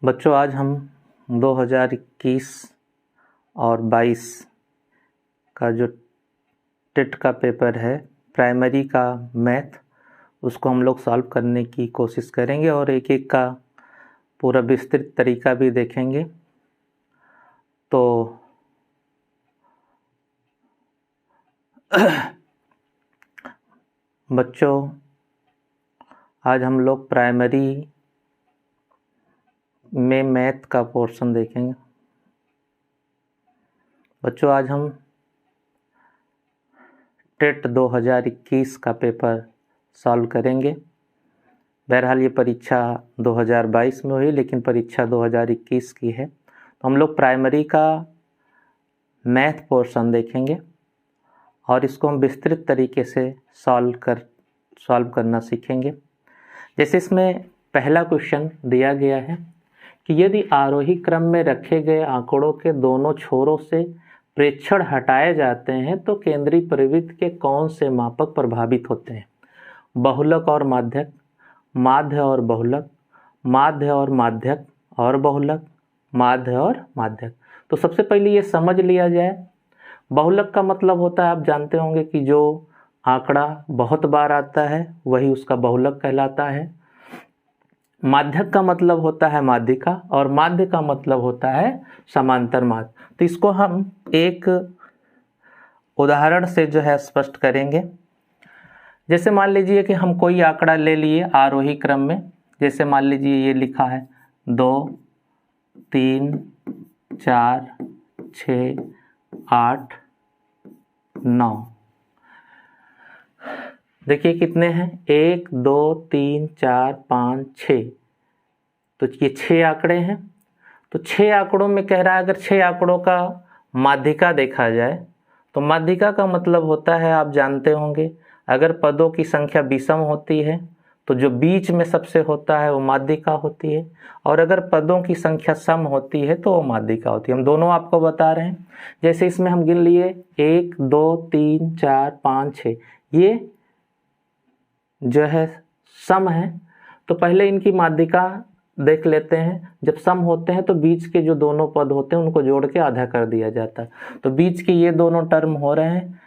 बच्चों, आज हम 2021 और 22 का जो टेट का पेपर है प्राइमरी का मैथ, उसको हम लोग सॉल्व करने की कोशिश करेंगे और एक एक का पूरा विस्तृत तरीका भी देखेंगे। तो बच्चों, आज हम लोग प्राइमरी में मैथ का पोर्शन देखेंगे। बच्चों, आज हम टेट 2021 का पेपर सॉल्व करेंगे। बहरहाल ये परीक्षा 2022 में हुई, लेकिन परीक्षा 2021 की है। तो हम लोग प्राइमरी का मैथ पोर्शन देखेंगे और इसको हम विस्तृत तरीके से सॉल्व करना सीखेंगे। जैसे इसमें पहला क्वेश्चन दिया गया है कि यदि आरोही क्रम में रखे गए आंकड़ों के दोनों छोरों से प्रेक्षण हटाए जाते हैं तो केंद्रीय परिवृत्त के कौन से मापक प्रभावित होते हैं? बहुलक और माध्यक, माध्य और बहुलक, माध्य और माध्यक और बहुलक, माध्य और माध्यक। तो सबसे पहले ये समझ लिया जाए, बहुलक का मतलब होता है, आप जानते होंगे कि जो आंकड़ा बहुत बार आता है वही उसका बहुलक कहलाता है। माध्यक का मतलब होता है माध्यिका और माध्य का मतलब होता है समांतर माध्य। तो इसको हम एक उदाहरण से जो है स्पष्ट करेंगे। जैसे मान लीजिए कि हम कोई आंकड़ा ले लिए आरोही क्रम में। जैसे मान लीजिए ये लिखा है 2, 3, 4, 6, 8, 9। देखिए कितने हैं, 1, 2, 3, 4, 5, 6। तो ये 6 आंकड़े हैं। तो 6 आंकड़ों में कह रहा है अगर 6 आंकड़ों का माध्यिका देखा जाए तो माध्यिका का मतलब होता है, आप जानते होंगे, अगर पदों की संख्या विषम होती है तो जो बीच में सबसे होता है वो माध्यिका होती है, और अगर पदों की संख्या सम होती है तो वो माध्यिका होती है। हम दोनों आपको बता रहे हैं। जैसे इसमें हम गिन लिए 1, 2, 3, 4, 5, 6, ये जो है सम है। तो पहले इनकी माध्यिका देख लेते हैं। जब सम होते हैं तो बीच के जो दोनों पद होते हैं उनको जोड़ के आधा कर दिया जाता है। तो बीच के ये दोनों टर्म हो रहे हैं,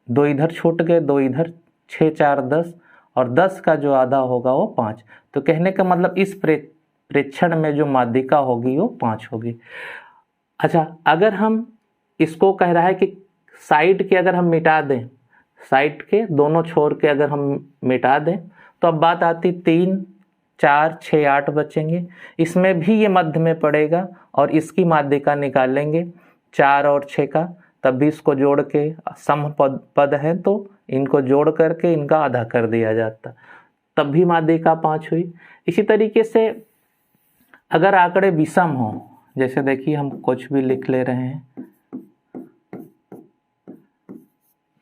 2 इधर छूट गए, 2 इधर, 6, 4, 10, और 10 का जो आधा होगा वो 5। तो कहने का मतलब इस प्रेक्षण में जो माध्यिका होगी वो 5 होगी। अच्छा, अगर हम इसको कह रहा है कि साइड के अगर हम मिटा दें, साइड के दोनों छोर के अगर हम मिटा दें तो अब बात आती 3, 4, 6, 8 बचेंगे। इसमें भी ये मध्य में पड़ेगा और इसकी माध्यिका निकालेंगे 4 और 6 का, तब भी इसको जोड़ के सम पद है तो इनको जोड़ करके इनका आधा कर दिया जाता, तब भी माध्यिका 5 हुई। इसी तरीके से अगर आंकड़े विषम हो, जैसे देखिए हम कुछ भी लिख ले रहे हैं,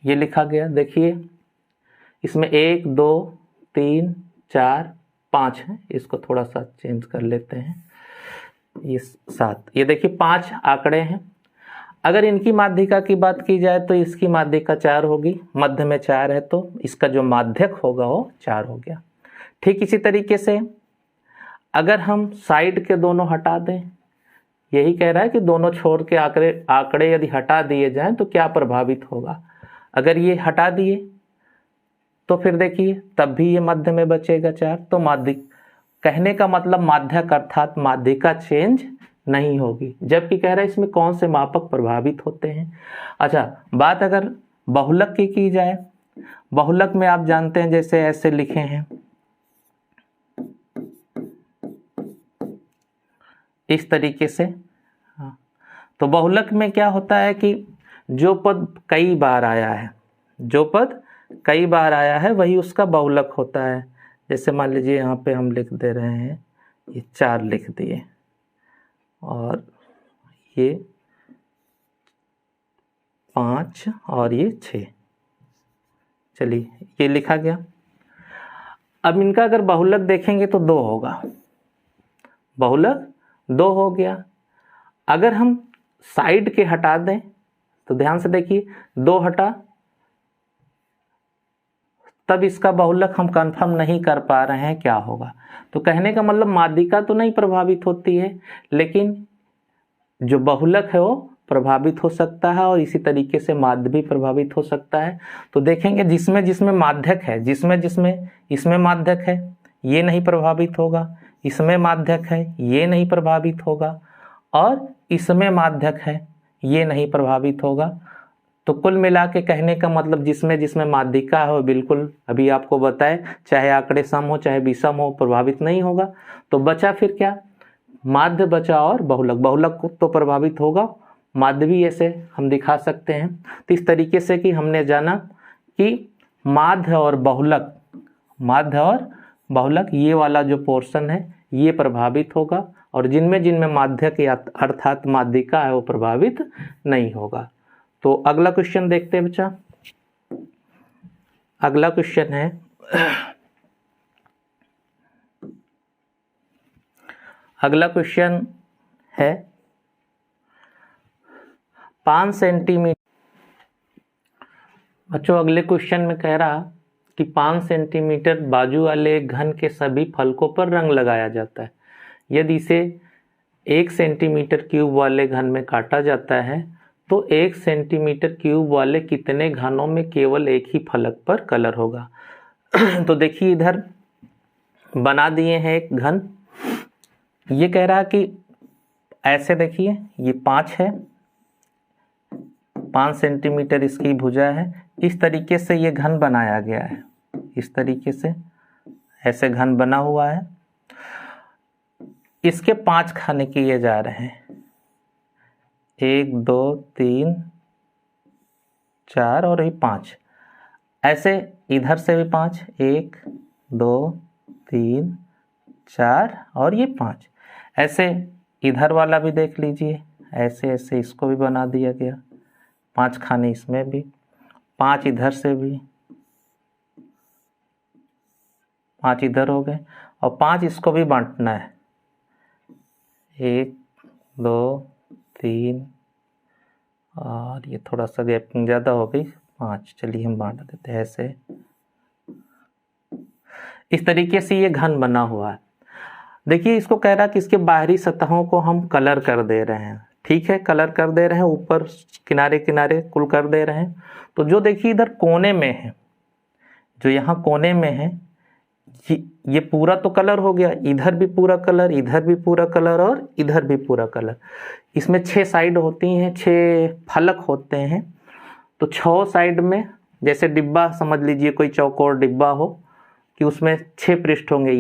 ये लिखा गया, देखिए इसमें 1, 2, 3, 4, 5 है। इसको थोड़ा सा चेंज कर लेते हैं, ये 7। ये देखिए 5 आंकड़े हैं। अगर इनकी माध्यिका की बात की जाए तो इसकी माध्यिका 4 होगी, मध्य में 4 है तो इसका जो माध्यक होगा वो 4 हो गया। ठीक इसी तरीके से अगर हम साइड के दोनों हटा दें, यही कह रहा है कि दोनों छोर के आंकड़े यदि हटा दिए जाएं तो क्या प्रभावित होगा। अगर ये हटा दिए तो फिर देखिए तब भी ये मध्य में बचेगा 4। तो माध्यिक कहने का मतलब माध्यक अर्थात माध्यिका चेंज नहीं होगी। जबकि कह रहा है इसमें कौन से मापक प्रभावित होते हैं। अच्छा, बात अगर बहुलक की जाए, बहुलक में आप जानते हैं जैसे ऐसे लिखे हैं, इस तरीके से। तो बहुलक में क्या होता है कि जो पद कई बार आया है, जो पद कई बार आया है वही उसका बहुलक होता है। जैसे मान लीजिए यहाँ पे हम लिख दे रहे हैं, ये 4 लिख दिए और ये 5 और ये 6, चलिए ये लिखा गया। अब इनका अगर बहुलक देखेंगे तो 2 होगा, बहुलक 2 हो गया। अगर हम साइड के हटा दें तो ध्यान से देखिए 2 हटा तब इसका बहुलक हम कंफर्म नहीं कर पा रहे हैं क्या होगा। तो कहने का मतलब माध्यिका तो नहीं प्रभावित होती है, लेकिन जो बहुलक है वो प्रभावित हो सकता है, और इसी तरीके से माध्य भी प्रभावित हो सकता है। तो देखेंगे जिसमें जिसमें माध्यक है, जिसमें जिसमें इसमें माध्यक है ये नहीं प्रभावित होगा, इसमें माध्यक है ये नहीं प्रभावित होगा, और इसमें माध्यक है ये नहीं प्रभावित होगा। तो कुल मिला के कहने का मतलब जिसमें जिसमें माध्यिका है वो बिल्कुल अभी आपको बताए, चाहे आंकड़े सम हो चाहे विषम हो, प्रभावित नहीं होगा। तो बचा फिर क्या, माध्य बचा और बहुलक। बहुलक तो प्रभावित होगा, माध्य भी ऐसे हम दिखा सकते हैं। तो इस तरीके से कि हमने जाना कि माध्य और बहुलक, माध्य और बहुलक ये वाला जो पोर्शन है ये प्रभावित होगा, और जिनमें जिनमें माध्यक या अर्थात माध्यिका है वो प्रभावित नहीं होगा। तो अगला क्वेश्चन देखते हैं बच्चा। अगला क्वेश्चन है अगला क्वेश्चन है 5 सेंटीमीटर। बच्चों अगले क्वेश्चन में कह रहा कि 5 सेंटीमीटर बाजू वाले घन के सभी फलकों पर रंग लगाया जाता है। यदि इसे 1 सेंटीमीटर क्यूब वाले घन में काटा जाता है तो 1 सेंटीमीटर क्यूब वाले कितने घनों में केवल एक ही फलक पर कलर होगा। तो देखिए इधर बना दिए हैं एक घन। ये कह रहा कि ऐसे देखिए ये 5 है, 5 सेंटीमीटर इसकी भुजा है। इस तरीके से ये घन बनाया गया है, इस तरीके से ऐसे घन बना हुआ है। इसके 5 खाने किए जा रहे हैं, 1 2 3 4 और ये 5। ऐसे इधर से भी 5, 1 2 3 4 और ये 5। ऐसे इधर वाला भी देख लीजिए, ऐसे ऐसे इसको भी बना दिया गया, 5 खाने इसमें भी, 5 इधर से भी, 5 इधर हो गए, और 5 इसको भी बांटना है, 1 2 3 और ये थोड़ा सा गैपिंग ज़्यादा हो गई, 5। चलिए हम बांट देते हैं ऐसे। इस तरीके से ये घन बना हुआ है। देखिए इसको कह रहा है कि इसके बाहरी सतहों को हम कलर कर दे रहे हैं। ठीक है, कलर कर दे रहे हैं, ऊपर किनारे किनारे कुल कर दे रहे हैं। तो जो देखिए इधर कोने में है, जो यहाँ कोने में है, ये पूरा तो कलर हो गया, इधर भी पूरा कलर, इधर भी पूरा कलर और इधर भी पूरा कलर। इसमें 6 साइड होती हैं, 6 फलक होते हैं। तो 6 साइड में जैसे डिब्बा समझ लीजिए, कोई चौकोर डिब्बा हो कि उसमें 6 पृष्ठ होंगे,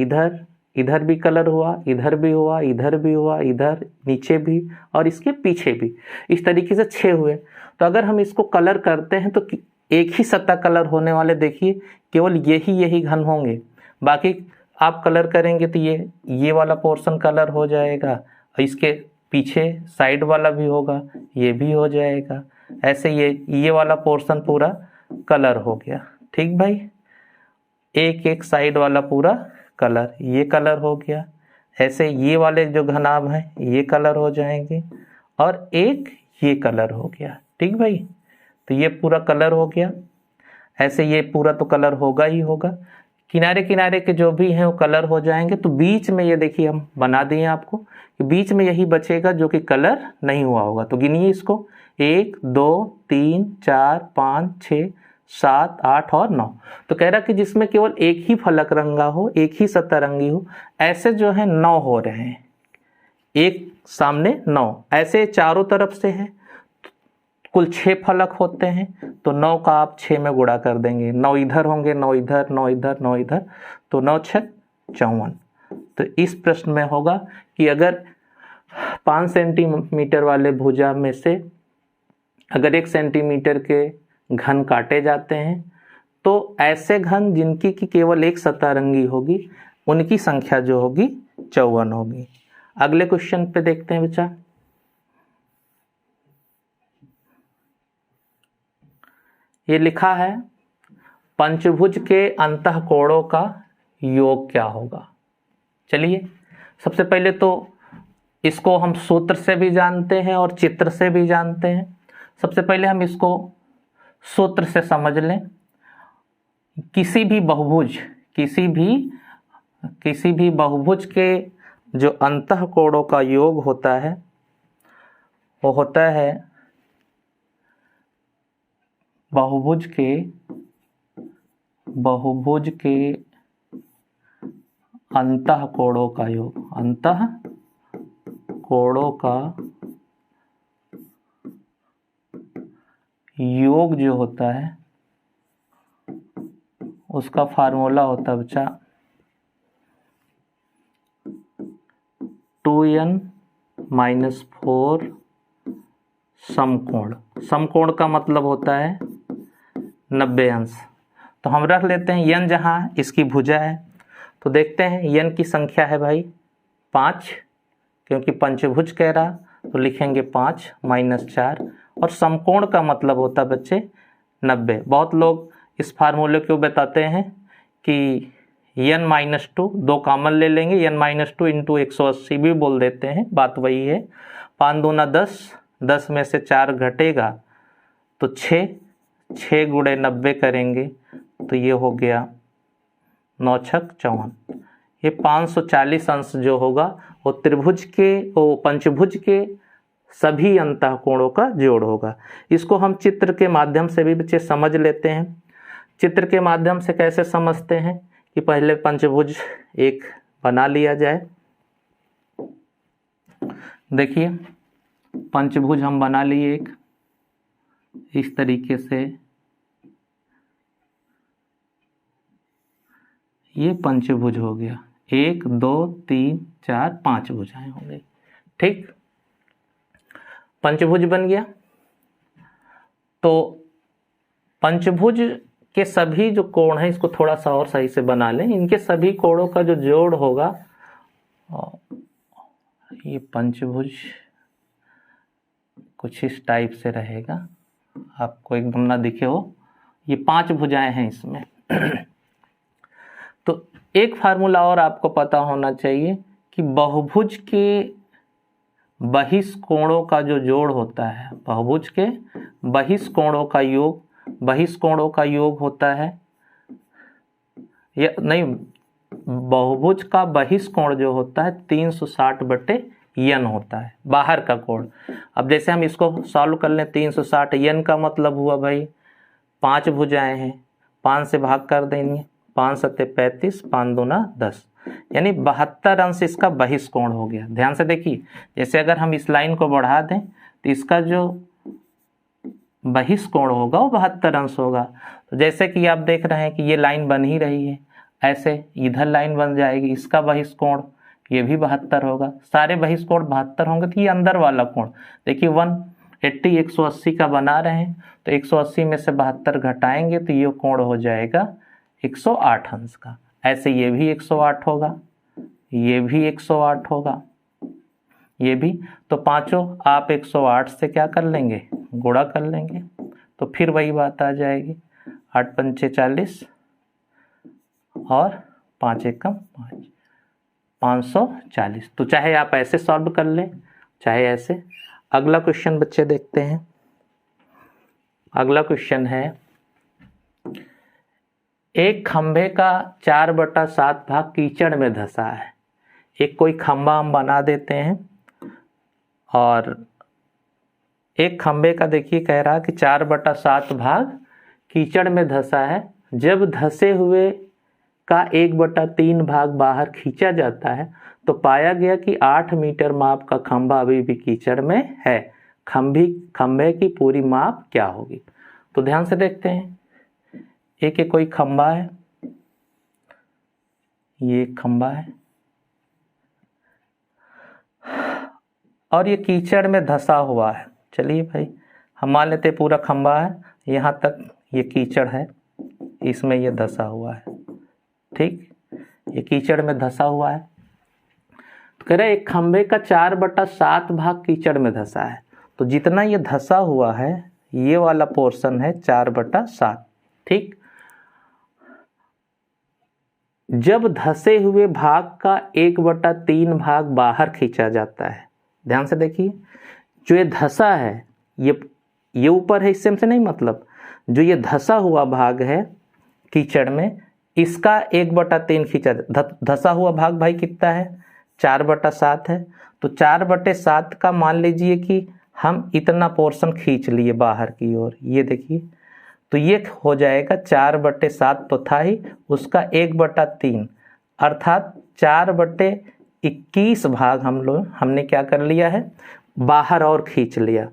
इधर भी कलर हुआ, इधर भी हुआ, इधर भी हुआ, इधर नीचे भी और इसके पीछे भी, इस तरीके से 6 हुए। तो अगर हम इसको कलर करते हैं तो एक ही सतह कलर होने वाले देखिए केवल यही घन होंगे। बाकी आप कलर करेंगे तो ये वाला पोर्शन कलर हो जाएगा, और इसके पीछे साइड वाला भी होगा, ये भी हो जाएगा। ऐसे ये वाला पोर्शन पूरा कलर हो गया। ठीक भाई, एक साइड वाला पूरा कलर, ये कलर हो गया। ऐसे ये वाले जो घनाभ हैं ये कलर हो जाएंगे, और एक ये कलर हो गया। ठीक भाई, तो ये पूरा कलर हो गया। ऐसे ये पूरा तो कलर होगा ही होगा, किनारे किनारे के जो भी हैं वो कलर हो जाएंगे। तो बीच में ये देखिए हम बना दिए आपको कि बीच में यही बचेगा जो कि कलर नहीं हुआ होगा। तो गिनिए इसको, 1 2 3 4 5 6 7 8 और 9। तो कह रहा कि जिसमें केवल एक ही फलक रंगा हो, एक ही सतह रंगी हो, ऐसे जो है 9 हो रहे हैं, एक सामने 9, ऐसे चारों तरफ से है। कुल 6 फलक होते हैं, तो 9 का आप 6 में गुणा कर देंगे, 9 इधर होंगे, 9 इधर, 9 इधर, 9 इधर, तो 9 6 54। तो इस प्रश्न में होगा कि अगर 5 सेंटीमीटर वाले भुजा में से अगर 1 सेंटीमीटर के घन काटे जाते हैं तो ऐसे घन जिनकी की केवल एक सतह रंगी होगी उनकी संख्या जो होगी 54 होगी। अगले क्वेश्चन पे देखते हैं बच्चा। ये लिखा है पंचभुज के अंतःकोणों का योग क्या होगा। चलिए सबसे पहले तो इसको हम सूत्र से भी जानते हैं और चित्र से भी जानते हैं। सबसे पहले हम इसको सूत्र से समझ लें। किसी भी बहुभुज के जो अंतःकोणों का योग होता है वो होता है बहुभुज के अंतःकोणों का योग। अंतःकोणों का योग जो होता है उसका फार्मूला होता है बच्चा 2n-4 समकोण। समकोण का मतलब होता है 90 अंश। तो हम रख लेते हैं n जहाँ इसकी भुजा है, तो देखते हैं n की संख्या है भाई 5, क्योंकि पंचभुज कह रहा तो लिखेंगे 5 - 4, और समकोण का मतलब होता है बच्चे 90। बहुत लोग इस फार्मूले को बताते हैं कि n-2 दो कॉमन ले लेंगे, n-2 इंटू 180 भी बोल देते हैं, बात वही है। 5 दूना 10, 10 में से 4 घटेगा तो 6 गुणे 90 करेंगे तो ये हो गया 9 छक 54। ये 540 अंश जो होगा वो पंचभुज के सभी अंतःकोणों का जोड़ होगा। इसको हम चित्र के माध्यम से भी बच्चे समझ लेते हैं। चित्र के माध्यम से कैसे समझते हैं कि पहले पंचभुज एक बना लिया जाए। देखिए पंचभुज हम बना लिए एक इस तरीके से, ये पंचभुज हो गया। 1 2 3 4 5 भुजाएं हो गई। ठीक, पंचभुज बन गया। तो पंचभुज के सभी जो कोण हैं, इसको थोड़ा सा और सही से बना लें, इनके सभी कोणों का जो जोड़ होगा, ये पंचभुज कुछ इस टाइप से रहेगा, आपको एकदम ना दिखे हो। ये 5 भुजाएं हैं इसमें। तो एक फार्मूला और आपको पता होना चाहिए कि बहुभुज के बहिष्कोणों का जो जोड़ होता है, बहुभुज के बहिष्कोणों का योग होता है, या नहीं, बहुभुज का बहिष्कोण जो होता है 360/n होता है, बाहर का कोण। अब जैसे हम इसको सॉल्व कर लें, 360 n का मतलब हुआ भाई 5 भुजाएं हैं, 5 से भाग कर देंगे, 5 सत्ते 35, 5 दूना 10, यानी 72 अंश इसका बहिष्कोण हो गया। ध्यान से देखिए, जैसे अगर हम इस लाइन को बढ़ा दें तो इसका जो बहिष्कोण होगा वो 72 अंश होगा। तो जैसे कि आप देख रहे हैं कि ये लाइन बन ही रही है, ऐसे इधर लाइन बन जाएगी, इसका बहिष्कोण ये भी 72 होगा। सारे बहिष्कोण 72 होंगे, तो ये अंदर वाला कोण देखिए 180 180 का बना रहे हैं, तो 180 में से 72 घटाएंगे तो ये कोण हो जाएगा 108 अंश का। ऐसे ये भी 108 होगा, ये भी 108 होगा, ये भी। तो पांचों आप 108 से क्या कर लेंगे, गुणा कर लेंगे, तो फिर वही बात आ जाएगी, 8 पंचे 40 और 5 एकम 5, 540। तो चाहे आप ऐसे सॉल्व कर लें, चाहे ऐसे। अगला क्वेश्चन बच्चे देखते हैं। अगला क्वेश्चन है, एक खंभे का 4/7 भाग कीचड़ में धंसा है। एक कोई खंभा हम बना देते हैं, और एक खंभे का देखिए कह रहा कि 4/7 भाग कीचड़ में धंसा है। जब धंसे हुए का 1/3 भाग बाहर खींचा जाता है तो पाया गया कि 8 मीटर माप का खंभा अभी भी कीचड़ में है। खंभे की पूरी माप क्या होगी? तो ध्यान से देखते हैं, एक कोई खंभा है, ये खंभा है और ये कीचड़ में धंसा हुआ है। चलिए भाई, हम मान लेते पूरा खंभा है, यहाँ तक ये कीचड़ है, इसमें ये धंसा हुआ है। ठीक, ये कीचड़ में धंसा हुआ है। तो कह रहे एक खंभे का 4/7 भाग कीचड़ में धंसा है, तो जितना ये धंसा हुआ है ये वाला पोर्शन है 4/7। ठीक, जब धंसे हुए भाग का 1/3 भाग बाहर खींचा जाता है, ध्यान से देखिए, जो ये धंसा है ये ऊपर है, इससे हमसे नहीं मतलब, जो ये धंसा हुआ भाग है कीचड़ में, इसका 1/3 खींचा, धसा हुआ भाग भाई कितना है, 4/7 है। तो 4/7 का मान लीजिए कि हम इतना पोर्शन खींच लिए बाहर की ओर, ये देखिए, तो ये हो जाएगा 4/7 तो था ही, उसका 1/3 अर्थात 4/21 भाग हमने क्या कर लिया है, बाहर और खींच लिया।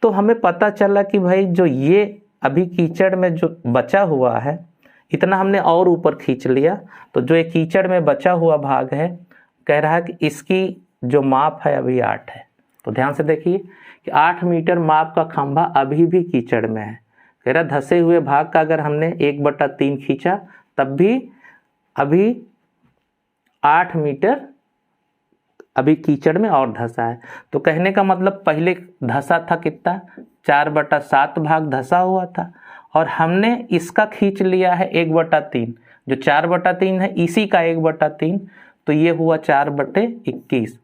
तो हमें पता चला कि भाई जो ये अभी कीचड़ में जो बचा हुआ है, इतना हमने और ऊपर खींच लिया, तो जो ये कीचड़ में बचा हुआ भाग है, कह रहा है कि इसकी जो माप है अभी 8 है। तो ध्यान से देखिए कि 8 मीटर माप का खंभा अभी भी कीचड़ में है। कह रहा धसे हुए भाग का अगर हमने 1/3 खींचा तब भी अभी 8 मीटर अभी कीचड़ में और धसा है। तो कहने का मतलब पहले धसा था कितना, 4/7 भाग धसा हुआ था, और हमने इसका खींच लिया है 1/3, जो 4/3 है इसी का 1/3, तो ये हुआ 4/21।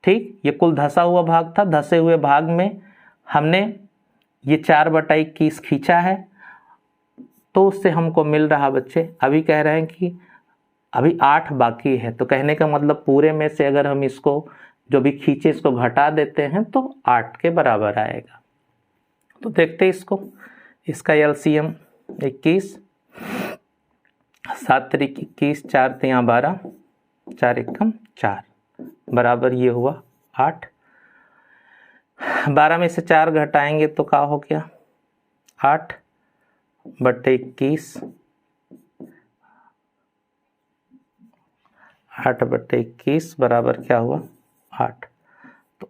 ठीक, ये कुल धसा हुआ भाग था, धसे हुए भाग में हमने ये 4/21 खींचा है, तो उससे हमको मिल रहा बच्चे, अभी कह रहे हैं कि अभी 8 बाकी है। तो कहने का मतलब पूरे में से अगर हम इसको जो भी खींचे इसको घटा देते हैं तो 8 के बराबर आएगा। तो देखते हैं इसको, इसका एलसीएम 21, 7 त्रिक 21, 4 तिया 12, 4 एकम 4 बराबर ये हुआ 8। 12 में से 4 घटाएंगे तो क्या हो गया, 8/21, 8/21 बराबर क्या हुआ 8। तो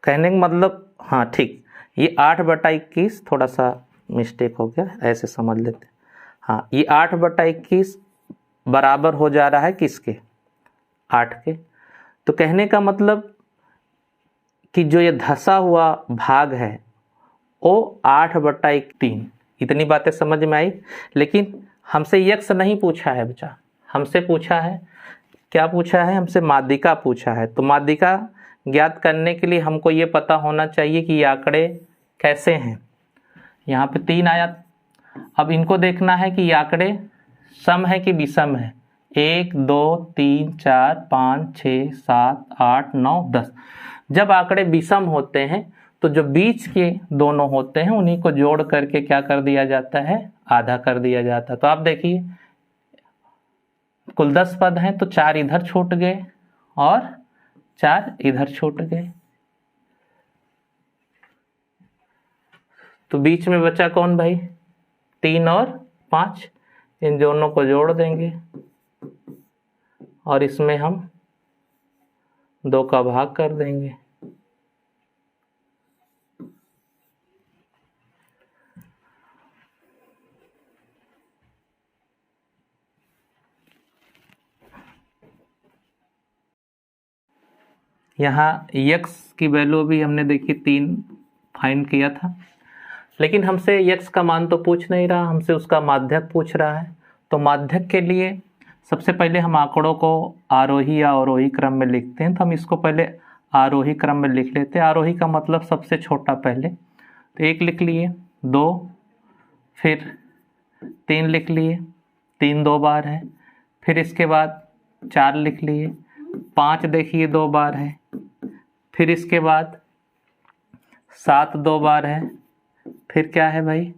कहने का मतलब, हाँ ठीक, ये 8/21 थोड़ा सा मिस्टेक हो गया, ऐसे समझ लेते। हाँ, ये 8/21 बराबर हो जा रहा है किसके, 8 के। तो कहने का मतलब कि जो ये धसा हुआ भाग है वो 8/3, इतनी बातें समझ में आई। लेकिन हमसे यक्स नहीं पूछा है बच्चा, हमसे पूछा है, क्या पूछा है, हमसे माध्यिका पूछा है। तो माध्यिका ज्ञात करने के लिए हमको ये पता होना चाहिए कि ये आंकड़े कैसे हैं। यहाँ पे 3 आया, अब इनको देखना है कि ये आंकड़े सम है कि विषम है। 1 2 3 4 5 6 7 8 9 10। जब आंकड़े विषम होते हैं तो जो बीच के दोनों होते हैं उन्हीं को जोड़ करके क्या कर दिया जाता है, आधा कर दिया जाता है। तो आप देखिए कुल 10 पद हैं, तो 4 इधर छूट गए और 4 इधर छूट गए, तो बीच में बचा कौन भाई, 3 और 5, इन दोनों को जोड़ देंगे और इसमें हम 2 का भाग कर देंगे। यहाँ x की वैल्यू भी हमने देखी 3 फाइंड किया था, लेकिन हमसे x का मान तो पूछ नहीं रहा, हमसे उसका माध्यक पूछ रहा है। तो माध्यक के लिए सबसे पहले हम आंकड़ों को आरोही या अवरोही क्रम में लिखते हैं। तो हम इसको पहले आरोही क्रम में लिख लेते हैं। आरोही का मतलब सबसे छोटा पहले, तो 1 लिख लिए, 2, फिर 3 लिख लिए, 3 2 बार है, फिर इसके बाद 4 लिख लिए, 5 देखिए 2 बार है, फिर इसके बाद 7 2 बार है, फिर क्या है भाई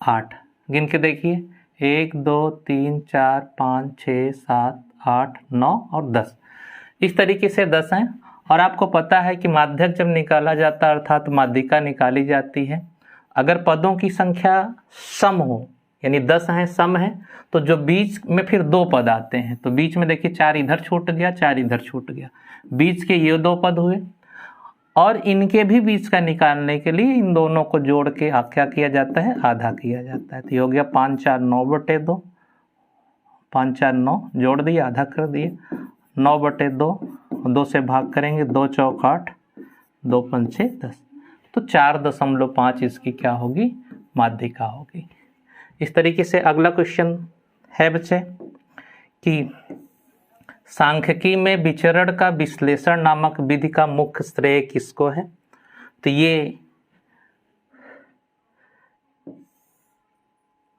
8। गिन के देखिए 1 2 3 4 5 6 7 8 9 और 10, इस तरीके से 10 हैं। और आपको पता है कि माध्यक जब निकाला जाता है अर्थात माध्यिका निकाली जाती है, अगर पदों की संख्या सम हो, यानी 10 हैं सम है, तो जो बीच में फिर 2 पद आते हैं। तो बीच में देखिए 4 इधर छूट गया, 4 इधर छूट गया, बीच के ये 2 पद हुए, और इनके भी बीच का निकालने के लिए इन दोनों को जोड़ के क्या किया जाता है, आधा किया जाता है। तो ये हो गया 5 4 9/2, 5 4 9 जोड़ दिए, आधा कर दिए, 9/2, 2 से भाग करेंगे, 2 चौक 8, 2 पंचे 10, तो 4.5 इसकी क्या होगी, माध्यिका होगी। इस तरीके से अगला क्वेश्चन है बच्चे कि सांख्यिकी में विचरण का विश्लेषण नामक विधि का मुख्य श्रेय किसको है। तो ये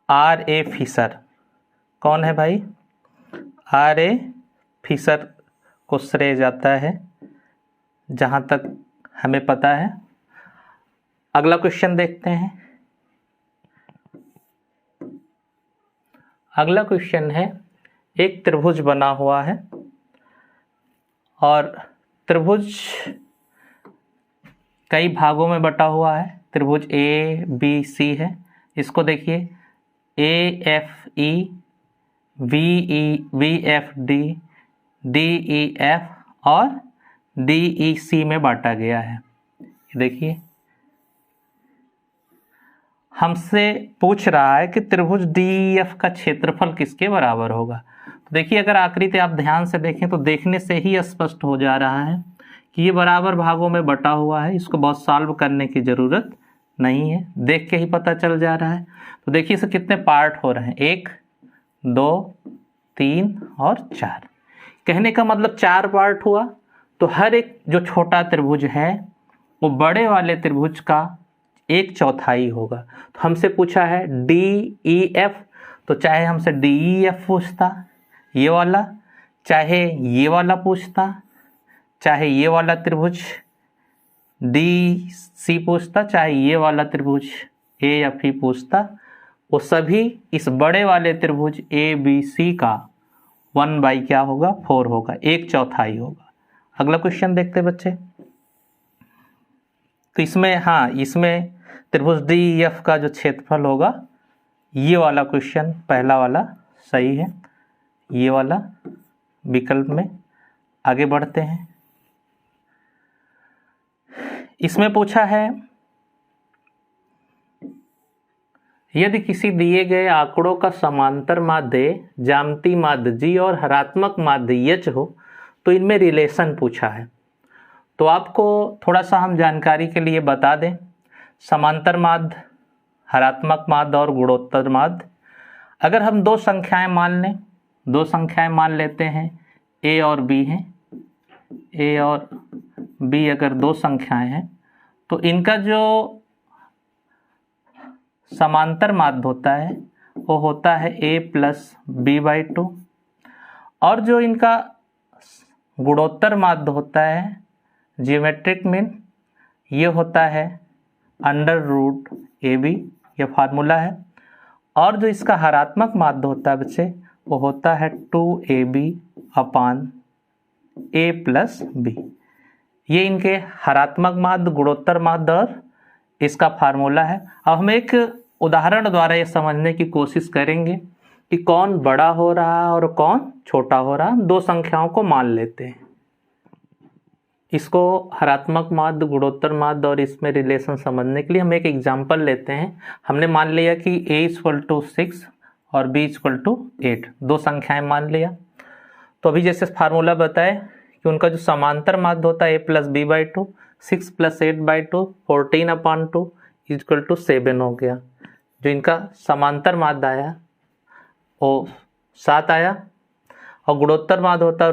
R.A. फिशर। कौन है भाई? R.A. फिशर को श्रेय जाता है जहां तक हमें पता है। अगला क्वेश्चन देखते हैं। अगला क्वेश्चन है, एक त्रिभुज बना हुआ है और त्रिभुज कई भागों में बटा हुआ है। त्रिभुज ABC है। इसको देखिए AFE, VFD, DEF और DEC में बांटा गया है। देखिए हमसे पूछ रहा है कि त्रिभुज DEF का क्षेत्रफल किसके बराबर होगा। तो देखिए अगर आकृति आप ध्यान से देखें तो देखने से ही स्पष्ट हो जा रहा है कि ये बराबर भागों में बटा हुआ है। इसको बहुत सॉल्व करने की ज़रूरत नहीं है, देख के ही पता चल जा रहा है। तो देखिए इसे कितने पार्ट हो रहे हैं, 1 2 3 और 4। कहने का मतलब 4 पार्ट हुआ। तो हर एक जो छोटा त्रिभुज है वो बड़े वाले त्रिभुज का 1/4 होगा। तो हमसे पूछा है DEF, तो चाहे हमसे DEF पूछता ये वाला, चाहे ये वाला पूछता, चाहे ये वाला त्रिभुज DC पूछता, चाहे ये वाला त्रिभुज AFE पूछता, वो सभी इस बड़े वाले त्रिभुज ABC का 1/4 क्या होगा, 4 होगा, 1/4 होगा। अगला क्वेश्चन देखते बच्चे। तो इसमें त्रिभुज DEF का जो क्षेत्रफल होगा, ये वाला क्वेश्चन पहला वाला सही है, ये वाला विकल्प में। आगे बढ़ते हैं। इसमें पूछा है, यदि किसी दिए गए आंकड़ों का समांतर माध्य ज्यामितीय माध्य G और हरात्मक माध्य H हो तो इनमें रिलेशन पूछा है। तो आपको थोड़ा सा हम जानकारी के लिए बता दें, समांतर माध्य, हरात्मक माध्य और गुणोत्तर माध्य, अगर हम दो संख्याएं मान लेते हैं, A और B हैं, A और B अगर दो संख्याएं हैं तो इनका जो समांतर माध्य होता है वो होता है A + B/2, और जो इनका गुणोत्तर माध्य होता है जियोमेट्रिक मीन, ये होता है √AB, यह फार्मूला है। और जो इसका हरात्मक माध्य होता है बच्चे वो होता है 2AB/A + B। ये इनके हरात्मक माध्य, गुणोत्तर माध्य और इसका फार्मूला है। अब हम एक उदाहरण द्वारा ये समझने की कोशिश करेंगे कि कौन बड़ा हो रहा है और कौन छोटा हो रहा है। दो संख्याओं को मान लेते हैं, इसको हरात्मक माध्य, गुणोत्तर माध्य और इसमें रिलेशन समझने के लिए हम एक एग्जांपल लेते हैं। हमने मान लिया कि A = 6 और B = 8, दो संख्याएं मान लिया। तो अभी जैसे फार्मूला बताए कि उनका जो समांतर माध्य होता है A + B/2, 6 + 8/2, 14/2 = 7 हो गया। जो इनका समांतर माध्य आया वो 7 आया। और गुणोत्तर माध्य होता है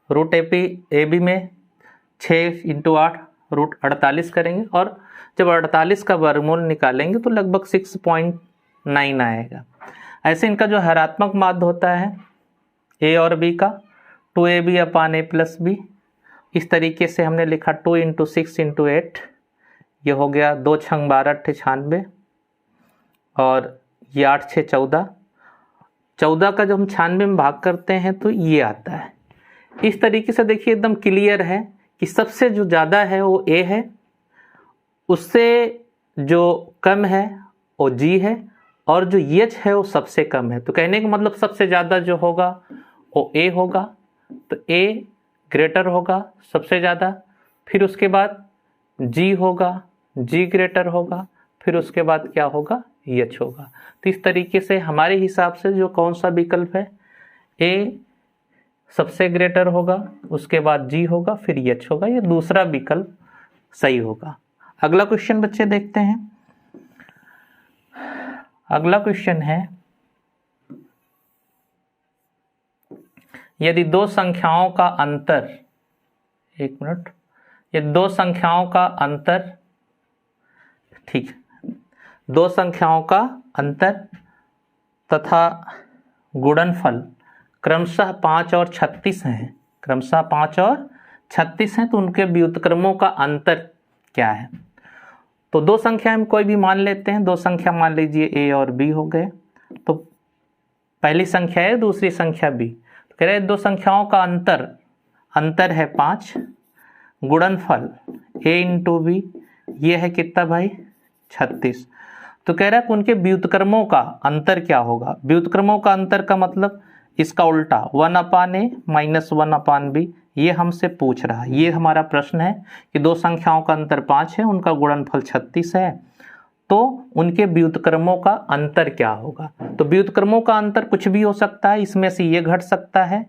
√AB में 6 × 8 √48 करेंगे, और जब 48 का वर्गमूल निकालेंगे तो लगभग 6.9 आएगा। ऐसे इनका जो हरात्मक माध्य होता है A और B का 2AB/A + B, इस तरीके से हमने लिखा 2 × 6 × 8, ये हो गया 2 × 12 = 96, और ये 8 × 6 = 14। 14 का जब हम 96 में भाग करते हैं तो ये आता है। इस तरीके से देखिए एकदम क्लियर है कि सबसे जो ज़्यादा है वो A है, उससे जो कम है वो G है, और जो H है वो सबसे कम है। तो कहने का मतलब सबसे ज़्यादा जो होगा वो A होगा, तो A ग्रेटर होगा सबसे ज़्यादा, फिर उसके बाद G होगा, G ग्रेटर होगा, फिर उसके बाद क्या होगा, H होगा। तो इस तरीके से हमारे हिसाब से जो कौन सा विकल्प है, A सबसे ग्रेटर होगा, उसके बाद G होगा, फिर H होगा, ये दूसरा विकल्प सही होगा। अगला क्वेश्चन बच्चे देखते हैं। अगला क्वेश्चन है, यदि दो संख्याओं का अंतर, एक मिनट, ये दो संख्याओं का अंतर, ठीक, दो संख्याओं का अंतर तथा गुणनफल क्रमशः 5 और 36 हैं, क्रमशः 5 और 36 हैं, तो उनके व्युत्क्रमों का अंतर क्या है। तो दो संख्या हम कोई भी मान लेते हैं, दो संख्या मान लीजिए a और b हो गए। तो पहली संख्या है, दूसरी संख्या b, तो कह रहे दो संख्याओं का अंतर है 5, गुणनफल a इंटू बी, ये है कितना भाई 36। तो कह रहा है कि उनके व्युत्क्रमों का अंतर क्या होगा। व्युत्क्रमों का अंतर का मतलब इसका उल्टा 1/a माइनस 1/b, ये हमसे पूछ रहा है। ये हमारा प्रश्न है कि दो संख्याओं का अंतर 5 है, उनका गुणनफल 36 है, तो उनके व्युत्क्रमों का अंतर क्या होगा। तो व्युत्क्रमों का अंतर कुछ भी हो सकता है, इसमें से ये घट सकता है,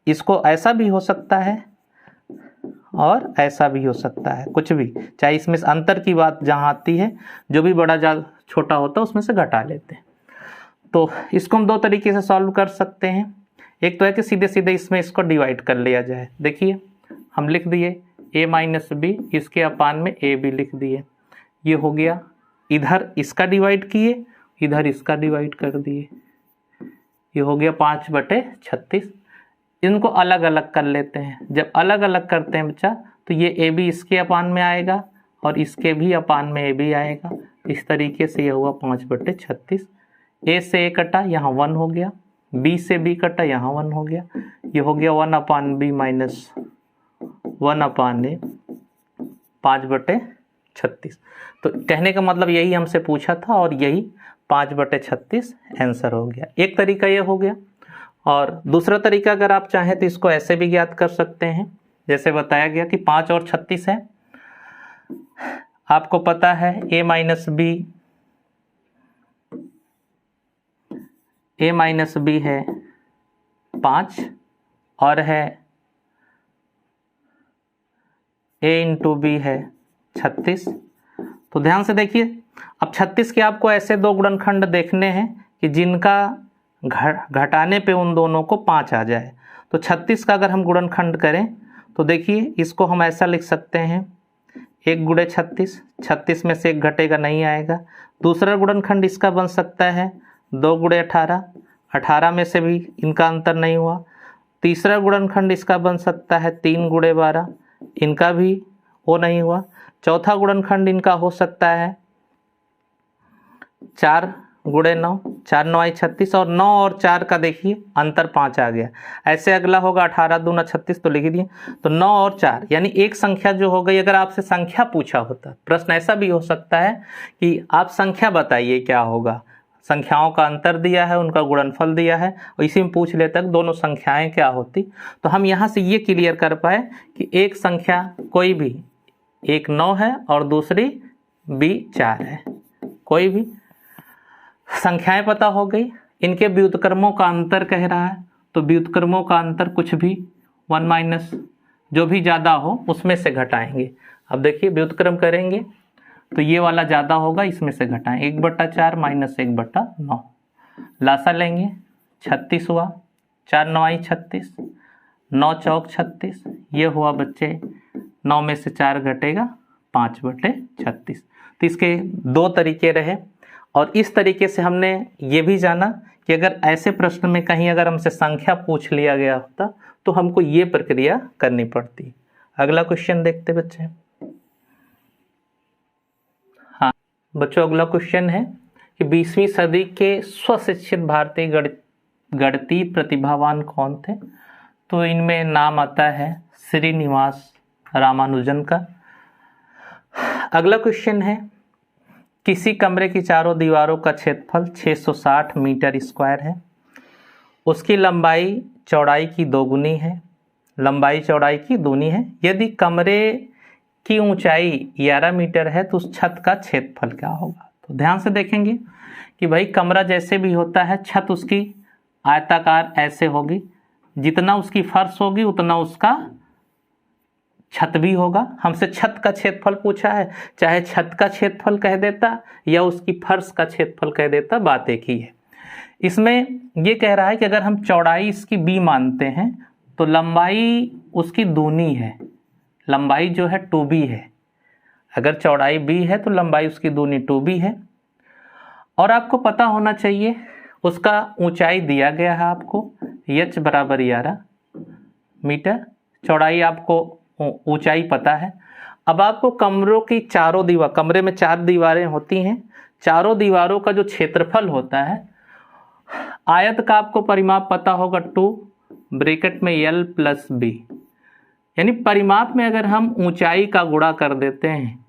इसको ऐसा भी हो सकता है और ऐसा भी हो सकता है, कुछ भी, चाहे इसमें से अंतर की बात जहाँ आती है, जो भी बड़ा ज्यादा छोटा होता है उसमें से घटा लेते हैं। तो इसको हम दो तरीके से सॉल्व कर सकते हैं। एक तो है कि सीधे सीधे इसमें इसको डिवाइड कर लिया जाए। देखिए हम लिख दिए a माइनस बी, इसके अपान में ए बी लिख दिए, ये हो गया। इधर इसका डिवाइड किए, इधर इसका डिवाइड कर दिए, ये हो गया 5/36। इनको अलग अलग कर लेते हैं। जब अलग अलग करते हैं बच्चा, तो ये ए बी इसके अपान में आएगा और इसके भी अपान में ए बी आएगा। इस तरीके से ये हुआ 5/36। ए से ए कटा, यहाँ 1 हो गया, बी से बी कटा, यहाँ 1 हो गया, ये हो गया 1/b माइनस 1/a 5/36। तो कहने का मतलब यही हमसे पूछा था और यही 5/36 आंसर हो गया। एक तरीका ये हो गया। और दूसरा तरीका अगर आप चाहें तो इसको ऐसे भी ज्ञात कर सकते हैं, जैसे बताया गया कि 5 और 36 है, आपको पता है a माइनस बी है 5 और है a इंटू बी है 36। तो ध्यान से देखिए, अब 36 के आपको ऐसे दो गुणनखंड देखने हैं कि जिनका घटाने पे उन दोनों को 5 आ जाए। तो 36 का अगर हम गुणनखंड करें तो देखिए इसको हम ऐसा लिख सकते हैं 1 गुणे 36, 36 में से 1 घटेगा नहीं आएगा। दूसरा गुणनखंड इसका बन सकता है 2 गुणे 18, 18 में से भी इनका अंतर नहीं हुआ। तीसरा गुणनखंड इसका बन सकता है 3 गुणे 12, इनका भी वो नहीं हुआ। चौथा गुणनखंड इनका हो सकता है 4 गुणे 9, 4 9 36, और 9 और 4 का देखिए अंतर 5 आ गया। ऐसे अगला होगा 18 दूना 36, तो लिख दिए। तो 9 और 4 यानी एक संख्या जो हो गई। अगर आपसे संख्या पूछा होता, प्रश्न ऐसा भी हो सकता है कि आप संख्या बताइए क्या होगा, संख्याओं का अंतर दिया है, उनका गुणनफल दिया है, और इसी में पूछ लेता है दोनों संख्याएं क्या होती। तो हम यहाँ से ये क्लियर कर पाए कि एक संख्या कोई भी, एक 9 है और दूसरी b 4 है, कोई भी संख्याएं पता हो गई। इनके व्युत्क्रमों का अंतर कह रहा है, तो व्युत्क्रमों का अंतर कुछ भी 1 माइनस जो भी ज़्यादा हो उसमें से घटाएंगे। अब देखिए व्युत्क्रम करेंगे तो ये वाला ज़्यादा होगा, इसमें से घटाएं 1/4 माइनस 1/9, लासा लेंगे 36 हुआ, 4 9 36, 9 चौक 36, ये हुआ बच्चे 9 में से 4 घटेगा 5/36। तो इसके दो तरीके रहे। और इस तरीके से हमने ये भी जाना कि अगर ऐसे प्रश्न में कहीं अगर हमसे संख्या पूछ लिया गया होता तो हमको ये प्रक्रिया करनी पड़ती। अगला क्वेश्चन देखते बच्चे। हाँ बच्चों, अगला क्वेश्चन है कि 20वीं सदी के स्वशिक्षित भारतीय गणितीय प्रतिभावान कौन थे। तो इनमें नाम आता है श्रीनिवास रामानुजन का। अगला क्वेश्चन है, किसी कमरे की चारों दीवारों का क्षेत्रफल 660 मीटर स्क्वायर है, उसकी लंबाई चौड़ाई की दोगुनी है, लंबाई चौड़ाई की दूनी है। यदि कमरे की ऊंचाई 11 मीटर है तो उस छत का क्षेत्रफल क्या होगा। तो ध्यान से देखेंगे कि भाई कमरा जैसे भी होता है, छत उसकी आयताकार ऐसे होगी, जितना उसकी फर्श होगी उतना उसका छत भी होगा। हमसे छत का क्षेत्रफल पूछा है, चाहे छत का क्षेत्रफल कह देता या उसकी फर्श का क्षेत्रफल कह देता, बात एक ही है। इसमें ये कह रहा है कि अगर हम चौड़ाई इसकी b मानते हैं तो लंबाई उसकी दूनी है, लंबाई जो है 2b है। अगर चौड़ाई b है तो लंबाई उसकी दूनी 2b है। और आपको पता होना चाहिए उसका ऊंचाई दिया गया है आपको h बराबर 11 मीटर, चौड़ाई आपको ऊंचाई पता है। अब आपको कमरों की चारों दीवार, कमरे में 4 दीवारें होती हैं, चारों दीवारों का जो क्षेत्रफल होता है, आयत का आपको परिमाप पता होगा 2 ब्रैकेट में l प्लस b, यानी परिमाप में अगर हम ऊंचाई का गुणा कर देते हैं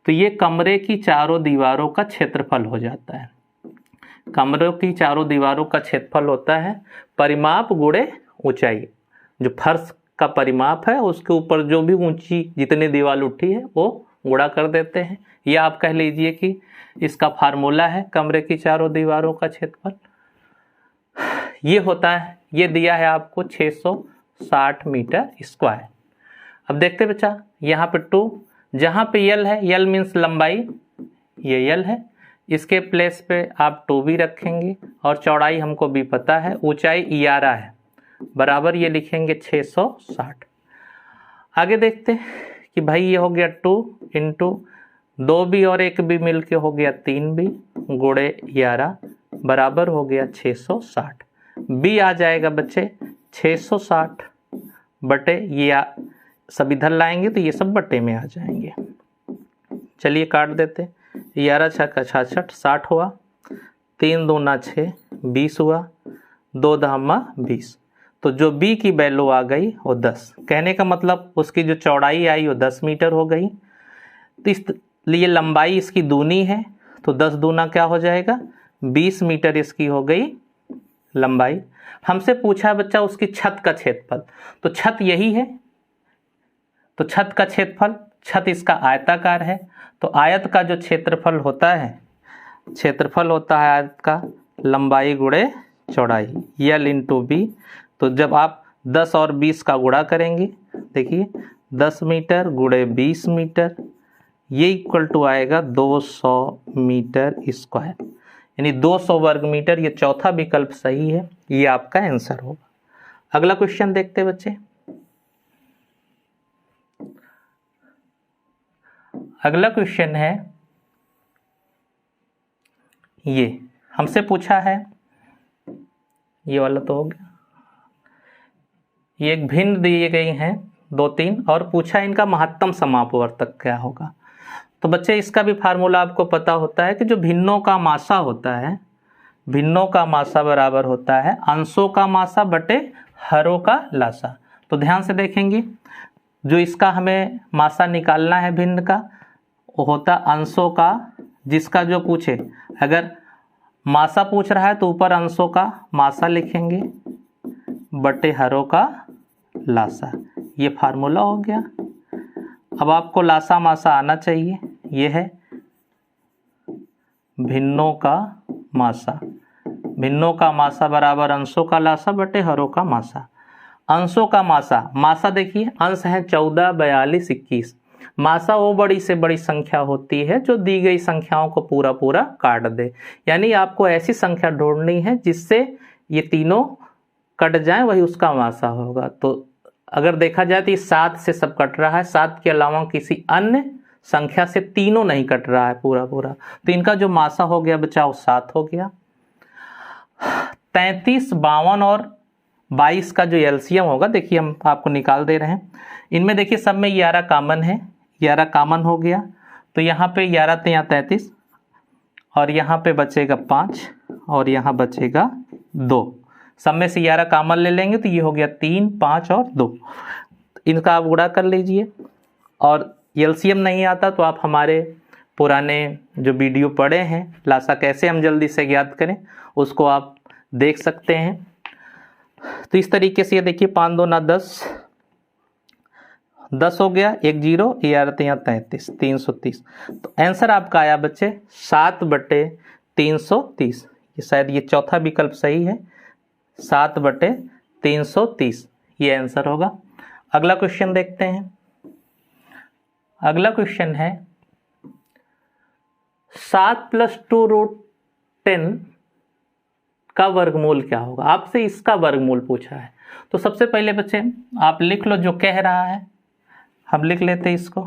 तो ये कमरे की चारों दीवारों का क्षेत्रफल हो जाता है। कमरों की चारों दीवारों का क्षेत्रफल होता है परिमाप गुणे ऊंचाई। जो फर्श का परिमाप है उसके ऊपर जो भी ऊंची जितनी दीवार उठी है वो गुणा कर देते हैं। ये आप कह लीजिए कि इसका फार्मूला है कमरे की चारों दीवारों का क्षेत्रफल। ये होता है, ये दिया है आपको 660 मीटर स्क्वायर। अब देखते बच्चा, यहाँ पे 2, जहाँ पे यल है, यल मीन्स लंबाई, ये यल है, इसके प्लेस पे आप 2 भी रखेंगे और चौड़ाई हमको भी पता है, ऊंचाई 11 है, बराबर ये लिखेंगे 660। आगे देखते हैं कि भाई ये हो गया 2 इंटू 2 भी और 1 भी मिलके हो गया 3 भी गुणे 11 बराबर हो गया 660। बी आ जाएगा बच्चे 660 बटे, ये सब इधर लाएंगे तो ये सब बटे में आ जाएंगे। चलिए काट देते, 11 छक्का 66, 60 हुआ, 3 दूना 6, 20 हुआ, 2 दहमा 20। तो जो बी की वैल्यू आ गई वो 10। कहने का मतलब उसकी जो चौड़ाई आई वो 10 मीटर हो गई। तो इसलिए लंबाई इसकी दूनी है, तो 10 दूना क्या हो जाएगा 20 मीटर इसकी हो गई लंबाई। हमसे पूछा बच्चा उसकी छत का क्षेत्रफल, तो छत यही है, तो छत का क्षेत्रफल, छत इसका आयताकार है, तो आयत का जो क्षेत्रफल होता है, क्षेत्रफल होता है आयत का लंबाई गुणे चौड़ाई, यल इंटू बी। तो जब आप 10 और 20 का गुणा करेंगे, देखिए 10 मीटर गुणे 20 मीटर, ये इक्वल टू आएगा 200 मीटर स्क्वायर, यानी 200 वर्ग मीटर। ये चौथा विकल्प सही है, ये आपका आंसर होगा। अगला क्वेश्चन देखते हैं बच्चे। अगला क्वेश्चन है, ये हमसे पूछा है, ये वाला तो हो गया, ये एक भिन्न दिए गई हैं 2-3 और पूछा इनका महत्तम समापवर्तक क्या होगा। तो बच्चे इसका भी फार्मूला आपको पता होता है कि जो भिन्नों का मासा होता है, भिन्नों का मासा बराबर होता है अंशों का मासा बटे हरों का लासा। तो ध्यान से देखेंगे, जो इसका हमें मासा निकालना है भिन्न का, वो होता अंशों का, जिसका जो पूछे, अगर मासा पूछ रहा है तो ऊपर अंशों का मासा लिखेंगे बटे हरों का लासा। ये फार्मूला हो गया। अब आपको लासा मासा आना चाहिए, ये है भिन्नों का मासा। भिन्नों का मासा बराबर अंशों का लासा बटे हरों का मासा। अंशों का मासा, मासा देखिए अंश है 14, 42, 21। मासा वो बड़ी से बड़ी संख्या होती है जो दी गई संख्याओं को पूरा पूरा काट दे, यानी आपको ऐसी संख्या ढूंढनी है जिससे ये तीनों कट जाए, वही उसका मासा होगा। तो अगर देखा जाए तो ये 7 से सब कट रहा है, 7 के अलावा किसी अन्य संख्या से तीनों नहीं कट रहा है पूरा पूरा, तो इनका जो मासा हो गया बच्चा वो 7 हो गया। 33, 52 और 22 का जो एलसीएम होगा, देखिए हम आपको निकाल दे रहे हैं। इनमें देखिए सब में 11 कॉमन है, 11 कॉमन हो गया, तो यहाँ पे 11 तो यहाँ 33 और यहाँ पे बचेगा 5 और यहाँ बचेगा 2। सब में से 11 कॉमन ले लेंगे तो ये हो गया 3, 5 और 2। इनका आप गुणा कर लीजिए, और एलसीएम नहीं आता तो आप हमारे पुराने जो वीडियो पढ़े हैं लासा कैसे हम जल्दी से ज्ञात करें उसको आप देख सकते हैं। तो इस तरीके से ये देखिए 5 2 9 10 हो गया, 1 0, 11 33, 330। तो आंसर आपका आया बच्चे 7 बटे 330। ये शायद ये चौथा विकल्प सही है, 7 बटे 330 ये आंसर होगा। अगला क्वेश्चन देखते हैं। अगला क्वेश्चन है 7 + 2√10 का वर्गमूल क्या होगा। आपसे इसका वर्गमूल पूछा है, तो सबसे पहले बच्चे आप लिख लो जो कह रहा है, हम लिख लेते हैं इसको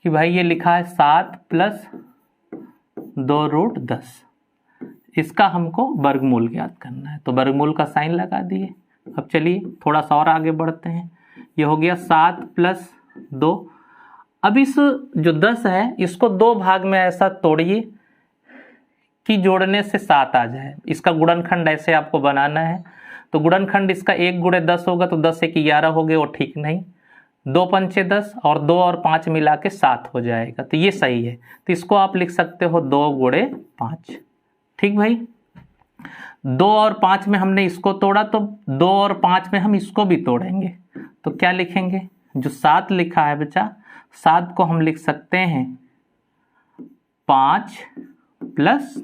कि भाई ये लिखा है 7 + 2√10। इसका हमको वर्गमूल ज्ञात करना है, तो वर्गमूल का साइन लगा दिए। अब चलिए थोड़ा सा और आगे बढ़ते हैं। ये हो गया 7 + 2। अब इस जो 10 है इसको 2 भाग में ऐसा तोड़िए कि जोड़ने से 7 आ जाए। इसका गुणनखंड ऐसे आपको बनाना है। तो गुणनखंड इसका 1 × 10 होगा, तो 10 × 1 = 11 हो गए, वो ठीक नहीं। 2 × 5 = 10 और 2 और 5 मिला के 7 हो जाएगा, तो ये सही है। तो इसको आप लिख सकते हो 2 × 5। ठीक भाई, 2 और 5 में हमने इसको तोड़ा, तो 2 और 5 में हम इसको भी तोड़ेंगे। तो क्या लिखेंगे, जो 7 लिखा है बच्चा, 7 को हम लिख सकते हैं 5 +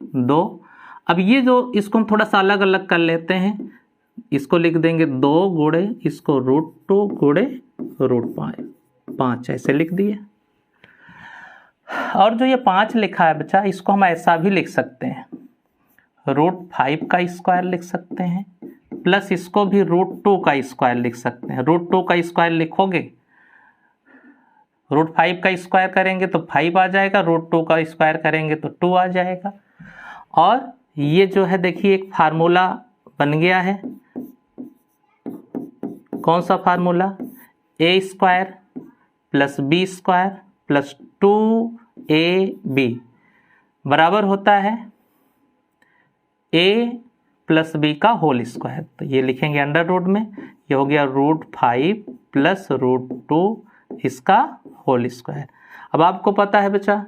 2। अब ये जो इसको हम थोड़ा सा अलग अलग कर लेते हैं, इसको लिख देंगे 2 × इसको √2 × √5, ऐसे लिख दिए। और जो ये 5 लिखा है बच्चा, इसको हम ऐसा भी लिख सकते हैं, √5 का स्क्वायर लिख सकते हैं, प्लस इसको भी √2 का स्क्वायर लिख सकते हैं। √2 का स्क्वायर लिखोगे, √5 का स्क्वायर करेंगे तो 5 आ जाएगा, √2 का स्क्वायर करेंगे तो 2 आ जाएगा। और ये जो है देखिए एक फार्मूला बन गया है। कौन सा फार्मूला, a² + b² + 2ab बराबर होता है a + b का होल स्क्वायर। तो ये लिखेंगे अंडर रूट में, ये हो गया √5 + √2 इसका होल स्क्वायर। अब आपको पता है बच्चा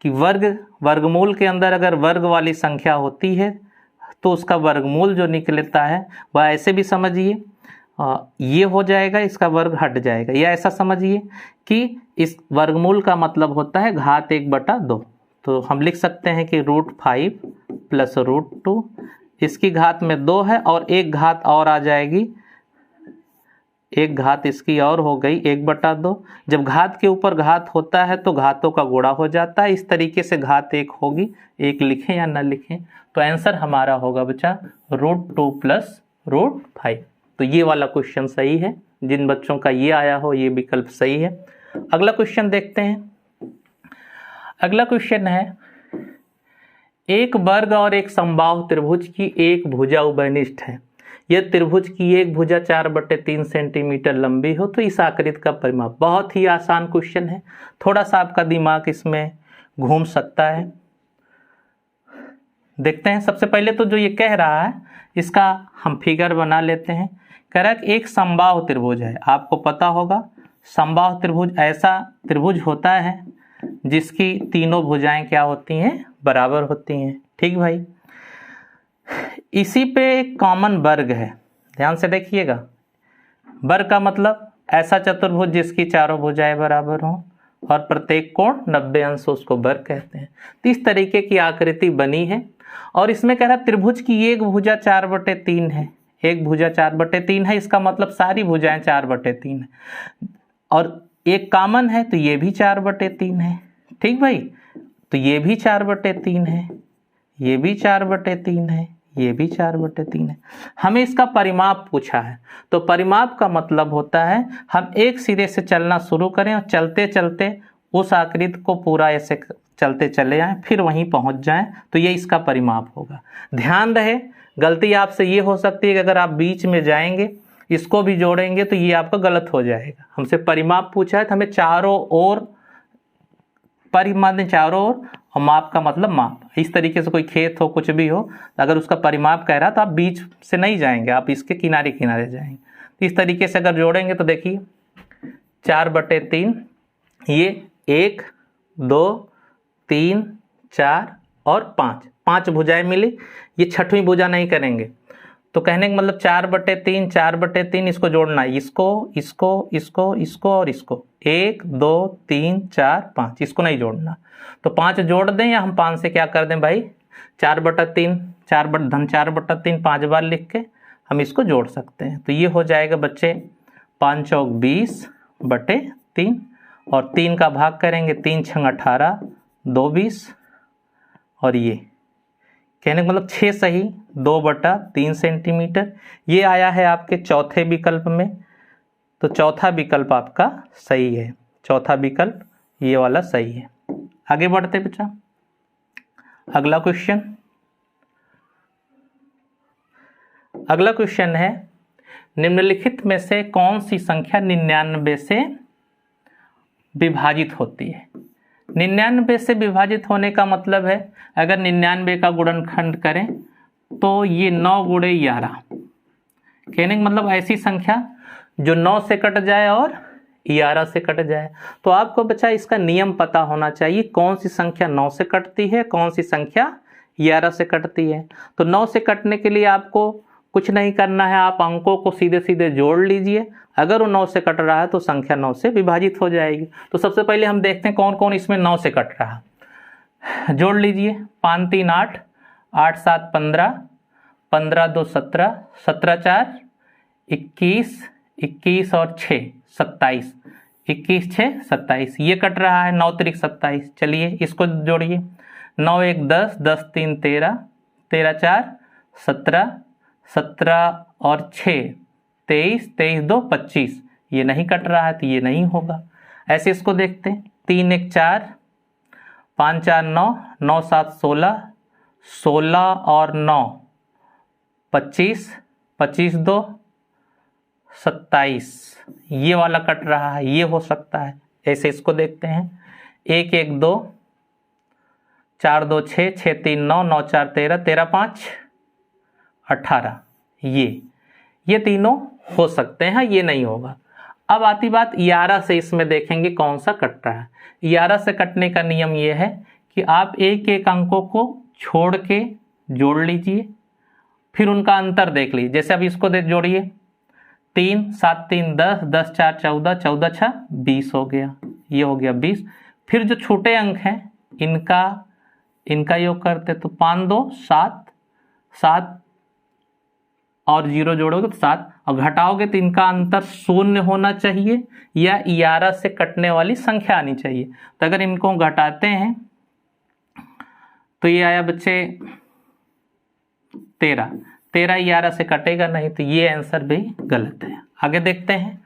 कि वर्गमूल के अंदर अगर वर्ग वाली संख्या होती है तो उसका वर्गमूल जो निकलता है वह ऐसे भी समझिए, ये हो जाएगा, इसका वर्ग हट जाएगा, या ऐसा समझिए कि इस वर्गमूल का मतलब होता है घात 1/2। तो हम लिख सकते हैं कि √5 + √2, इसकी घात में 2 है और एक घात और आ जाएगी, एक घात इसकी और हो गई 1/2। जब घात के ऊपर घात होता है तो घातों का गुणा हो जाता है, इस तरीके से घात 1 होगी, 1 लिखें या ना लिखें। तो आंसर हमारा होगा बच्चा √2 + √5। तो ये वाला क्वेश्चन सही है, जिन बच्चों का ये आया हो ये विकल्प सही है। अगला क्वेश्चन देखते हैं। अगला क्वेश्चन है, एक वर्ग और एक समबाहु त्रिभुज की एक भुजा उभयनिष्ठ है। यदि त्रिभुज की एक भुजा 4/3 सेंटीमीटर लंबी हो तो इस आकृति का परिमाप। बहुत ही आसान क्वेश्चन है, थोड़ा सा आपका दिमाग इसमें घूम सकता है। देखते हैं, सबसे पहले तो जो ये कह रहा है इसका हम फिगर बना लेते हैं। कह रहा है कि एक समबाहु त्रिभुज है। आपको पता होगा समबाहु त्रिभुज ऐसा त्रिभुज होता है जिसकी तीनों भुजाएं क्या होती हैं, बराबर होती हैं। ठीक भाई, इसी पे एक कॉमन वर्ग है, ध्यान से देखिएगा। वर्ग का मतलब ऐसा चतुर्भुज जिसकी चारों भुजाएं बराबर हों और प्रत्येक कोण 90 अंश, उसको वर्ग कहते हैं। तो इस तरीके की आकृति बनी है और इसमें कह रहा है त्रिभुज की एक भुजा 4/3 है। एक भुजा 4/3 है, इसका मतलब सारी भुजाएं 4/3 है, और एक कॉमन है तो ये भी 4/3 है। ठीक भाई, तो ये भी 4/3 है, ये भी 4/3 है, ये भी 4/3 है। हमें इसका परिमाप पूछा है, तो परिमाप का मतलब होता है हम एक सिरे से चलना शुरू करें और चलते चलते उस आकृति को पूरा ऐसे चलते चले जाएं, फिर वहीं पहुंच जाएं, तो ये इसका परिमाप होगा। ध्यान रहे, गलती आपसे ये हो सकती है कि अगर आप बीच में जाएंगे इसको भी जोड़ेंगे तो ये आपका गलत हो जाएगा। हमसे परिमाप पूछा है तो हमें चारों ओर, परिमाप चारों ओर, और माप का मतलब माप। इस तरीके से कोई खेत हो, कुछ भी हो, अगर उसका परिमाप कह रहा तो आप बीच से नहीं जाएंगे, आप इसके किनारे किनारे जाएंगे। तो इस तरीके से अगर जोड़ेंगे तो देखिए 4/3, ये 1 2 3 4 और 5 भुजाएं मिली। ये छठवीं भुजा नहीं करेंगे, तो कहने का मतलब 4/3 इसको जोड़ना है, इसको इसको इसको इसको और इसको, 1 2 3 4 5, इसको नहीं जोड़ना। तो 5 जोड़ दें या हम 5 से क्या कर दें भाई, 4/3 4/3 5 बार लिख के हम इसको जोड़ सकते हैं। तो ये हो जाएगा बच्चे 5 चौक 20/3, और 3 का भाग करेंगे, 3 छंग 18, 2 20, और ये कहने का मतलब 6 सही 2/3 सेंटीमीटर। ये आया है आपके चौथे विकल्प में, तो चौथा विकल्प आपका सही है, चौथा विकल्प ये वाला सही है। आगे बढ़ते बच्चा, अगला क्वेश्चन है, निम्नलिखित में से कौन सी संख्या 99 से विभाजित होती है? 99 से विभाजित होने का मतलब है, अगर 99 का गुणनखंड करें तो ये 9 गुणे 11, कहने का मतलब ऐसी संख्या जो 9 से कट जाए और 11 से कट जाए। तो आपको बच्चा इसका नियम पता होना चाहिए, कौन सी संख्या 9 से कटती है, कौन सी संख्या 11 से कटती है। तो 9 से कटने के लिए आपको कुछ नहीं करना है, आप अंकों को सीधे सीधे जोड़ लीजिए। अगर वो 9 से कट रहा है तो संख्या 9 से विभाजित हो जाएगी। तो सबसे पहले हम देखते हैं कौन कौन इसमें 9 से कट रहा है। जोड़ लीजिए, 5 3 8, 8 7 15, 15 2 17, 17 4 21, 21 और 6 27, 21 6 27, ये कट रहा है। 9 3 27, चलिए इसको जोड़िए। 9 1 10, 10 3 13, 13 4 17, 17 और 6 23, 23 2 25, ये नहीं कट रहा है तो ये नहीं होगा। ऐसे इसको देखते हैं, 3 1 4, 5 4 9, 9 7 16, 16 और 9 25, 25 2 27, ये वाला कट रहा है, ये हो सकता है। ऐसे इसको देखते हैं, 1 1 2, 4 2 6, 6 3 9, 9 4 13, 13 5 18, ये तीनों हो सकते हैं, ये नहीं होगा। अब आती बात 11 से, इसमें देखेंगे कौन सा कट रहा है। 11 से कटने का नियम ये है कि आप एक एक अंकों को छोड़ के जोड़ लीजिए, फिर उनका अंतर देख लीजिए। जैसे अब इसको जोड़िए, 3 7 3 10, 10 4 14, 14 6 20 हो गया, ये हो गया 20। फिर जो छोटे अंक हैं इनका योग करते तो 5 2 7, 7 और 0 जोड़ोगे तो 7, और घटाओगे तो इनका अंतर 0 होना चाहिए या 11 से कटने वाली संख्या आनी चाहिए। तो अगर इनको घटाते हैं तो ये आया बच्चे 13, 13 11 से कटेगा नहीं, तो ये आंसर भी गलत है। आगे देखते हैं,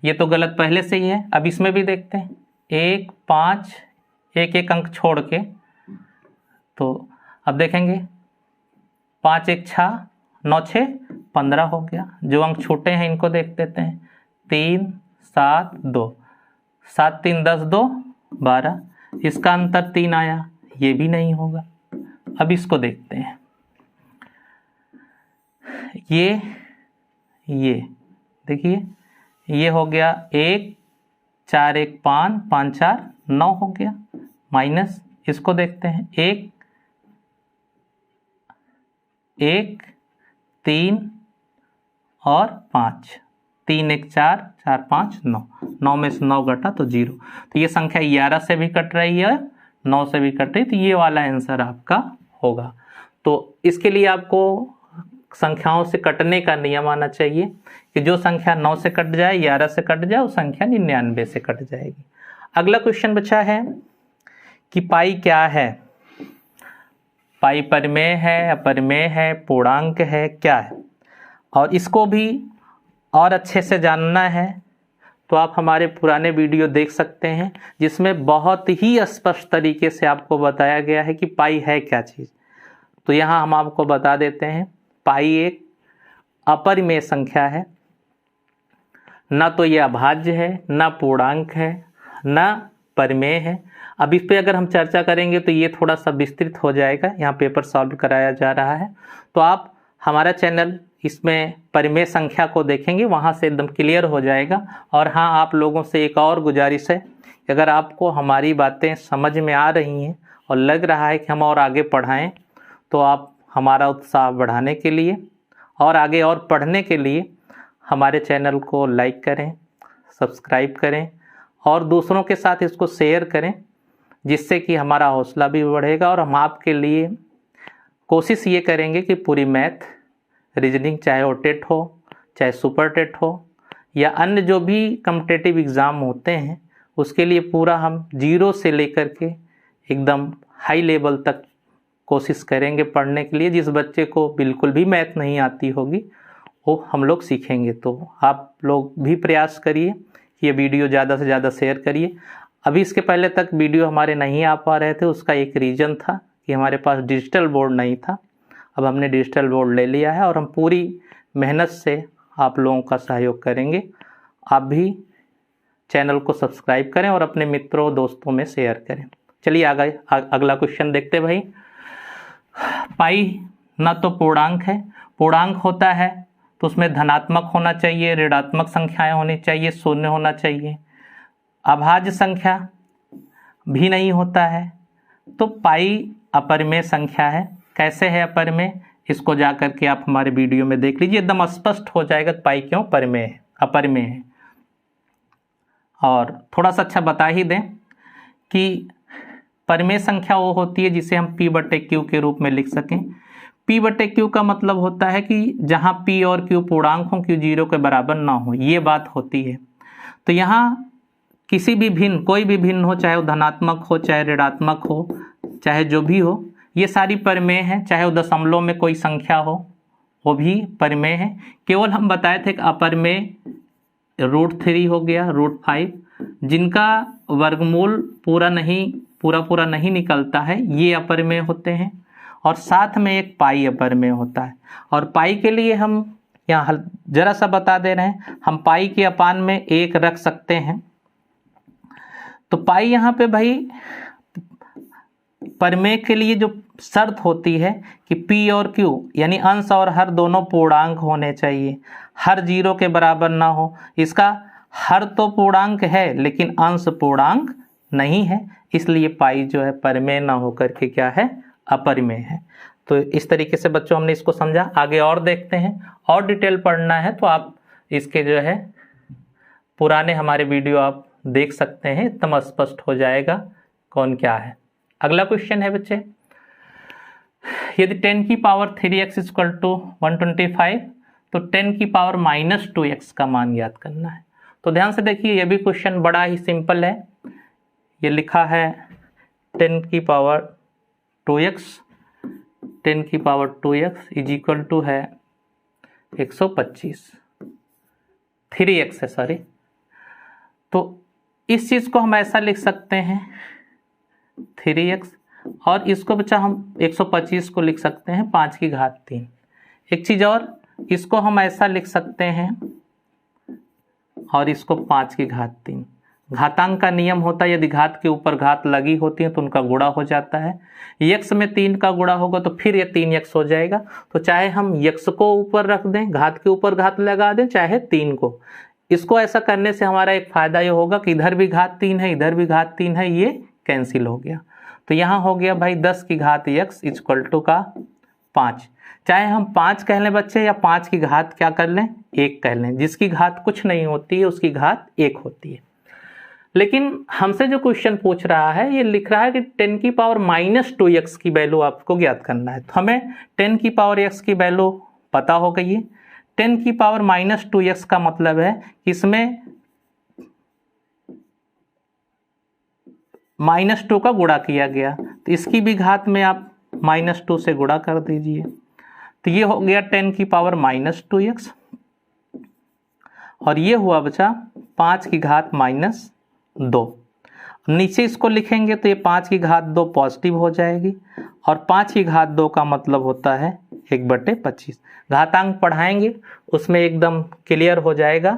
ये तो गलत पहले से ही है। अब इसमें भी देखते हैं, 1 5, एक एक अंक छोड़ के, तो अब देखेंगे 5 1 6, 9 6 15 हो गया। जो अंक छोटे हैं इनको देख देते हैं, 3 7 2, 7 3 10 2 12, इसका अंतर 3 आया, ये भी नहीं होगा। अब इसको देखते हैं, ये देखिए, ये हो गया 1 4 1 5, 5 4 9 हो गया, माइनस इसको देखते हैं, 1 1 3 और 5, 3 1 4, 4 5 9, 9 में से 9 घटा तो 0। तो ये संख्या 11 से भी कट रही है, 9 से भी कट रही, तो ये वाला आंसर आपका होगा। तो इसके लिए आपको संख्याओं से कटने का नियम आना चाहिए कि जो संख्या 9 से कट जाए, 11 से कट जाए, वो संख्या 99 से कट जाएगी। अगला क्वेश्चन बचा है कि पाई क्या है? पाई परिमेय है, अपरिमेय है, पूर्णांक है, क्या है? और इसको भी और अच्छे से जानना है तो आप हमारे पुराने वीडियो देख सकते हैं, जिसमें बहुत ही स्पष्ट तरीके से आपको बताया गया है कि पाई है क्या चीज़। तो यहाँ हम आपको बता देते हैं, पाई एक अपरिमेय संख्या है, न तो ये अभाज्य है, न पूर्णांक है, न परिमेय है। अब इस पे अगर हम चर्चा करेंगे तो ये थोड़ा सा विस्तृत हो जाएगा, यहाँ पेपर सॉल्व कराया जा रहा है। तो आप हमारा चैनल इसमें परिमेय संख्या को देखेंगे, वहाँ से एकदम क्लियर हो जाएगा। और हाँ, आप लोगों से एक और गुजारिश है कि अगर आपको हमारी बातें समझ में आ रही हैं और लग रहा है कि हम और आगे पढ़ाएं, तो आप हमारा उत्साह बढ़ाने के लिए और आगे और पढ़ने के लिए हमारे चैनल को लाइक करें, सब्सक्राइब करें और दूसरों के साथ इसको शेयर करें, जिससे कि हमारा हौसला भी बढ़ेगा। और हम आपके लिए कोशिश ये करेंगे कि पूरी मैथ, रीजनिंग, चाहे वो टेट हो, चाहे सुपर टेट हो, या अन्य जो भी कॉम्पिटिटिव एग्ज़ाम होते हैं, उसके लिए पूरा हम 0 से लेकर के एकदम हाई लेवल तक कोशिश करेंगे पढ़ने के लिए। जिस बच्चे को बिल्कुल भी मैथ नहीं आती होगी वो हम लोग सीखेंगे। तो आप लोग भी प्रयास करिए, ये वीडियो ज़्यादा से ज़्यादा शेयर करिए। अभी इसके पहले तक वीडियो हमारे नहीं आ पा रहे थे, उसका एक रीज़न था कि हमारे पास डिजिटल बोर्ड नहीं था। अब हमने डिजिटल बोर्ड ले लिया है और हम पूरी मेहनत से आप लोगों का सहयोग करेंगे। आप भी चैनल को सब्सक्राइब करें और अपने मित्रों दोस्तों में शेयर करें। चलिए आगे अगला क्वेश्चन देखते भाई। पाई ना तो पूर्णांक है, पूर्णांक होता है तो उसमें धनात्मक होना चाहिए, ऋणात्मक संख्याएं होनी चाहिए, शून्य होना चाहिए। अभाज्य संख्या भी नहीं होता है, तो पाई अपरिमेय संख्या है। कैसे है अपरिमेय, इसको जा करके आप हमारे वीडियो में देख लीजिए, एकदम स्पष्ट हो जाएगा पाई क्यों परिमेय है, अपरिमेय है। और थोड़ा सा अच्छा बता ही दें कि परिमेय संख्या वो होती है जिसे हम P/Q के रूप में लिख सकें। P/Q का मतलब होता है कि जहां P और Q पूर्णांक हो, Q 0 के बराबर ना हो, ये बात होती है। तो यहाँ किसी भी भिन्न, कोई भी भिन्न हो, चाहे वो धनात्मक हो, चाहे ऋणात्मक हो, चाहे जो भी हो, ये सारी परिमेय है। चाहे वो दशमलव में कोई संख्या हो, वो भी परिमेय है। केवल हम बताए थे कि अपरिमेय √3 हो गया, √5, जिनका वर्गमूल पूरा नहीं निकलता है, ये अपरिमेय होते हैं। और साथ में एक पाई अपरिमेय होता है। और पाई के लिए हम यहाँ जरा सा बता दे रहे हैं, हम पाई के अपान में 1 रख सकते हैं। तो पाई यहाँ पे भाई परिमेय के लिए जो शर्त होती है कि P और Q यानी अंश और हर दोनों पूर्णांक होने चाहिए, हर 0 के बराबर ना हो। इसका हर तो पूर्णांक है लेकिन अंश पूर्णांक नहीं है, इसलिए पाई जो है परिमेय ना होकर के क्या है, अपरिमेय है। तो इस तरीके से बच्चों हमने इसको समझा। आगे और देखते हैं, और डिटेल पढ़ना है तो आप इसके जो है पुराने हमारे वीडियो आप देख सकते हैं, एकदम स्पष्ट हो जाएगा कौन क्या है। अगला क्वेश्चन है बच्चे, यदि 10 की पावर 3x = 125 तो 10 की पावर -2x का मान ज्ञात करना है। तो ध्यान से देखिए, यह भी क्वेश्चन बड़ा ही सिंपल है। ये लिखा है 10 की पावर 2x, 10 की पावर 2x = है 125, 3x है सॉरी। तो इस चीज को हम ऐसा लिख सकते हैं 3x, और इसको बच्चा हम 125 को लिख सकते हैं 5 की घात 3। एक चीज और, इसको हम ऐसा लिख सकते हैं और इसको 5 की घात 3। घातांक का नियम होता है, यदि घात के ऊपर घात लगी होती है तो उनका गुणा हो जाता है। x में 3 का गुणा होगा तो फिर ये 3x हो जाएगा। तो चाहे हम x को ऊपर रख दें, घात के ऊपर घात लगा दें, चाहे 3 को। इसको ऐसा करने से हमारा एक फायदा ये होगा कि इधर भी घात 3 है, इधर भी घात 3 है, ये कैंसिल हो गया। तो यहाँ हो गया भाई 10 की घात x = 5। चाहे हम 5 कह लें बच्चे, या 5 की घात क्या कर लें, 1 कह लें। जिसकी घात कुछ नहीं होती है उसकी घात 1 होती है। लेकिन हमसे जो क्वेश्चन पूछ रहा है, ये लिख रहा है कि 10 की पावर -2x की वैल्यू आपको ज्ञात करना है। तो हमें 10 की पावर x की वैल्यू पता हो गई है। 10 की पावर -2x का मतलब है कि इसमें -2 का गुणा किया गया, तो इसकी भी घात में आप -2 से गुणा कर दीजिए। तो ये हो गया 10 की पावर -2x, और ये हुआ बचा 5 की घात -2। नीचे इसको लिखेंगे तो ये 5 की घात 2 पॉजिटिव हो जाएगी, और 5 की घात 2 का मतलब होता है 1/25। घातांक पढ़ाएंगे उसमें एकदम क्लियर हो जाएगा।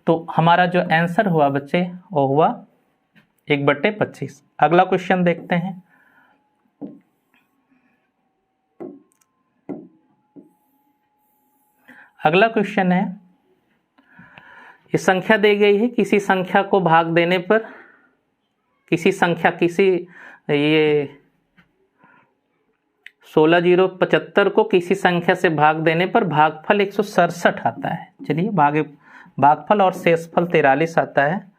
तो हमारा जो आंसर हुआ बच्चे वो हुआ 1/25। अगला क्वेश्चन देखते हैं। अगला क्वेश्चन है, ये संख्या दी गई है, किसी संख्या को भाग देने पर, ये 16075 को किसी संख्या से भाग देने पर भागफल 167 आता है। चलिए भागफल और शेषफल 43 आता है,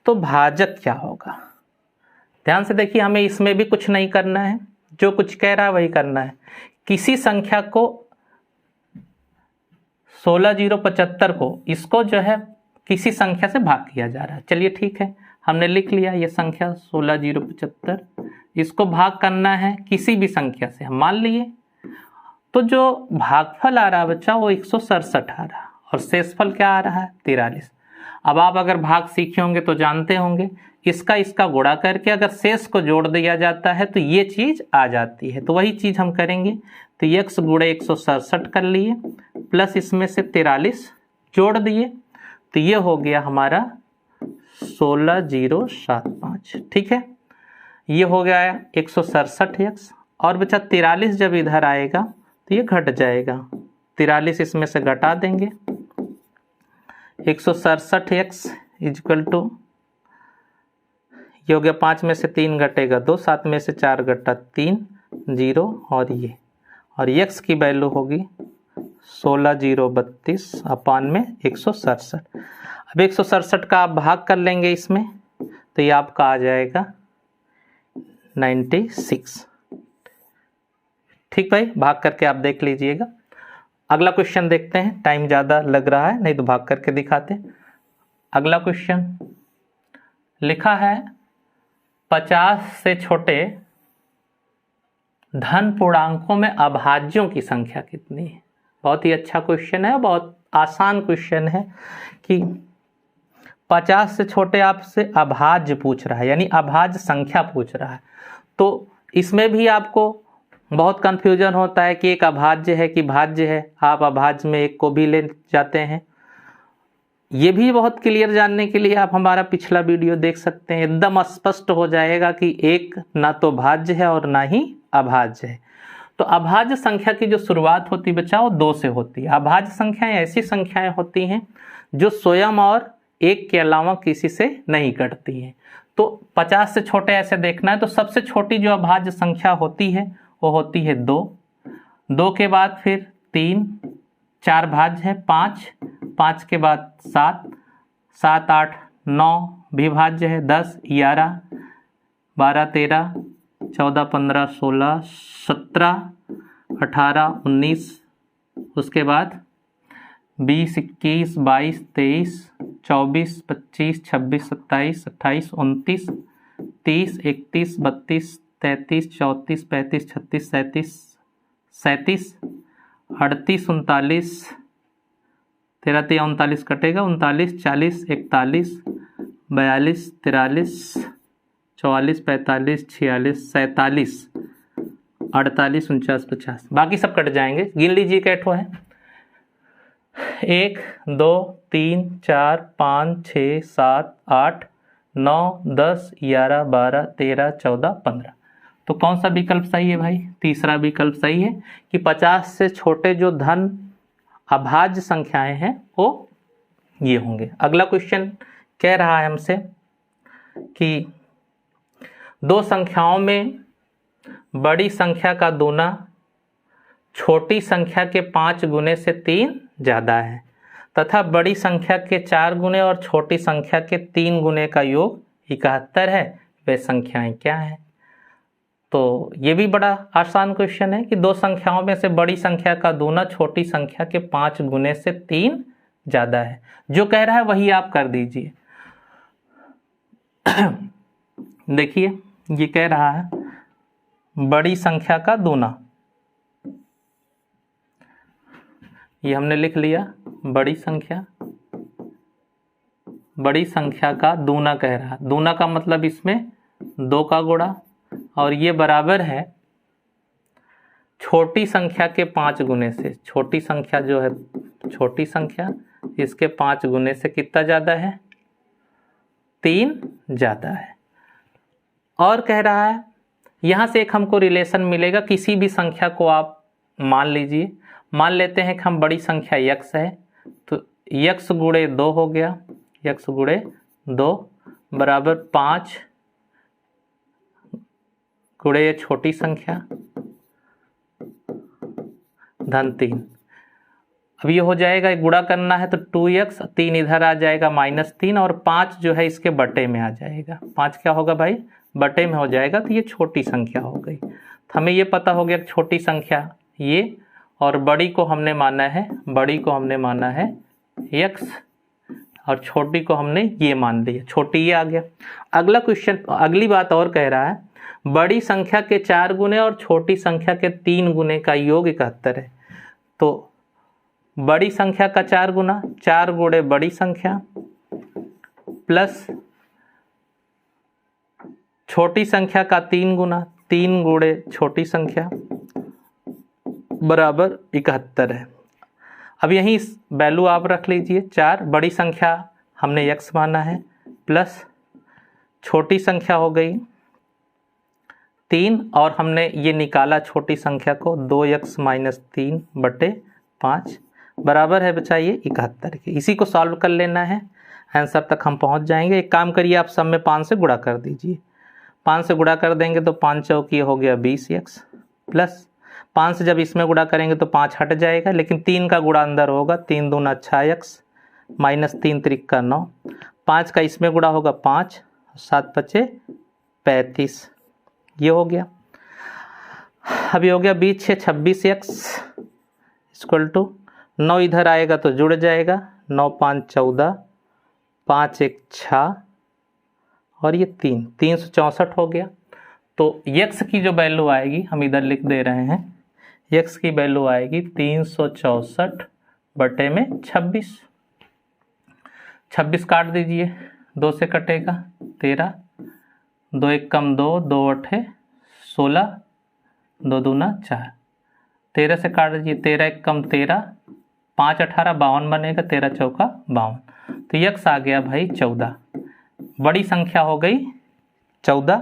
तो भाजक क्या होगा। ध्यान से देखिए, हमें इसमें भी कुछ नहीं करना है, जो कुछ कह रहा है वही करना है। किसी संख्या को 16075 को, इसको जो है किसी संख्या से भाग किया जा रहा है। चलिए ठीक है, हमने लिख लिया ये संख्या 16075, इसको भाग करना है किसी भी संख्या से, हम मान लिए। तो जो भागफल आ रहा है बच्चा वो 167 आ रहा है, और शेषफल क्या आ रहा है 43। अब आप अगर भाग सीखे होंगे तो जानते होंगे, इसका गुणा करके अगर शेष को जोड़ दिया जाता है तो ये चीज़ आ जाती है। तो वही चीज़ हम करेंगे। तो x गुणे 167 कर लिए, प्लस इसमें से 43 जोड़ दिए, तो ये हो गया हमारा 16075। ठीक है, ये हो गया 167x, और बचा 43 जब इधर आएगा तो ये घट जाएगा, 43 इसमें से घटा देंगे। 167x इक्वल टू, ये हो गया 5 में से 3 घटेगा 2, 7 में से 4 घटा 3, 0 और ये, और x की वैल्यू होगी 16032 अपान में 167। अब 167 का आप भाग कर लेंगे इसमें, तो ये आपका आ जाएगा 96। ठीक भाई, भाग करके आप देख लीजिएगा। अगला क्वेश्चन देखते हैं, टाइम ज़्यादा लग रहा है, नहीं तो भाग करके दिखाते। अगला क्वेश्चन लिखा है 50 से छोटे धन पूर्णांकों में अभाज्यों की संख्या कितनी है। बहुत ही अच्छा क्वेश्चन है, बहुत आसान क्वेश्चन है कि 50 से छोटे आपसे अभाज्य पूछ रहा है, यानी अभाज्य संख्या पूछ रहा है। तो इसमें भी आपको बहुत कंफ्यूजन होता है कि एक अभाज्य है कि भाज्य है, आप अभाज्य में एक को भी ले जाते हैं। ये भी बहुत क्लियर जानने के लिए आप हमारा पिछला वीडियो देख सकते हैं, एकदम स्पष्ट हो जाएगा कि एक ना तो भाज्य है और ना ही अभाज्य है। तो अभाज्य संख्या की जो शुरुआत होती है बच्चा, वो 2 से होती है। अभाज्य संख्याएं ऐसी संख्याएं होती हैं जो स्वयं और एक के अलावा किसी से नहीं कटती हैं। तो 50 से छोटे ऐसे देखना है, तो सबसे छोटी जो अभाज्य संख्या होती है वो होती है 2। 2 के बाद फिर 3, 4 भाज्य है 5, 5 के बाद 7, 7, 8, 9 भी भाज्य है, 10, 11, 12, 13, 14, 15, 16, 17, 18, 19, उसके बाद 20, 21, 22, 23, 24, 25, 26, 27, 28, 29, 30, 31, 32, 33, 34, 35, 36, 37, 37, 38, 39, 13, 39 कटेगा, 39, 40, 41, 42, 43, 44, 45, 46, 47, 48, 49, 50, बाकी सब कट जाएंगे। गिन लीजिए कैठो है। 1, 2, 3, 4, 5, 6, 7, 8, 9, 10, 11, 12, 13, 14, 15। तो कौन सा विकल्प सही है भाई? तीसरा विकल्प सही है कि 50 से छोटे जो धन अभाज्य संख्याएं हैं वो ये होंगे। अगला क्वेश्चन कह रहा है हमसे कि 2 संख्याओं में बड़ी संख्या का दूना छोटी संख्या के 5 गुने से 3 ज़्यादा है तथा बड़ी संख्या के 4 गुने और छोटी संख्या के 3 गुने का योग 71 है, वे संख्याएं क्या हैं? तो ये भी बड़ा आसान क्वेश्चन है कि 2 संख्याओं में से बड़ी संख्या का दूना छोटी संख्या के 5 गुने से 3 ज़्यादा है। जो कह रहा है वही आप कर दीजिए। देखिए ये कह रहा है बड़ी संख्या का दूना, ये हमने लिख लिया बड़ी संख्या का दूना कह रहा है। दूना का मतलब इसमें 2 का गुणा, और ये बराबर है छोटी संख्या के 5 गुने से। छोटी संख्या जो है, छोटी संख्या इसके 5 गुने से कितना ज़्यादा है? 3 ज़्यादा है। और कह रहा है यहाँ से एक हमको रिलेशन मिलेगा, किसी भी संख्या को आप मान लीजिए, मान लेते हैं कि हम बड़ी संख्या x है, तो x गुणे 2 हो गया, x गुणे 2 बराबर 5 गुणे ये छोटी संख्या धन 3। अब ये हो जाएगा, गुणा करना है तो 2x, 3 इधर आ जाएगा -3, और 5 जो है इसके बटे में आ जाएगा। 5 क्या होगा भाई? बटे में हो जाएगा, तो ये छोटी संख्या हो गई। तो हमें ये पता हो गया छोटी संख्या ये, और बड़ी को हमने माना है x, और छोटी को हमने ये मान लिया, छोटी ये आ गया। अगला क्वेश्चन, अगली बात और कह रहा है बड़ी संख्या के 4 गुने और छोटी संख्या के 3 गुने का योग 71 है। तो बड़ी संख्या का 4 गुना, 4 गुणे बड़ी संख्या प्लस छोटी संख्या का 3 गुना, 3 गुणे छोटी संख्या बराबर 71 है। अब यहीं वैल्यू आप रख लीजिए 4, बड़ी संख्या हमने x माना है, प्लस छोटी संख्या हो गई 3, और हमने ये निकाला छोटी संख्या को 2x माइनस 3 बटे 5 बराबर है बच्चा ये 71 के। इसी को सॉल्व कर लेना है, आंसर तक हम पहुंच जाएंगे। एक काम करिए, आप सब में 5 से गुणा कर दीजिए। 5 से गुणा कर देंगे तो 5 चौकी हो गया 20x, प्लस 5 से जब इसमें गुणा करेंगे तो 5 हट जाएगा, लेकिन 3 का गुणा अंदर होगा, 3 दूना 6x माइनस 3 त्रिक 9, 5 का इसमें गुणा होगा 5, 7 बचे 35, ये हो गया। अभी हो गया 20 6 26x इक्वल टू 9, इधर आएगा तो जुड़ जाएगा, 9 5 14, 5 1 6 और ये 3, 364 हो गया। तो x की जो वैल्यू आएगी हम इधर लिख दे रहे हैं, x की वैल्यू आएगी 364 बटे में 26। 26 काट दीजिए, 2 से कटेगा 13, 2 1 कम 2, 2 8 16, 2 दूना 4, 13 से काट दीजिए, 13 1 कम 13, 5 18 52 बनेगा, 13 चौका 52, तो x आ गया भाई 14। बड़ी संख्या हो गई 14,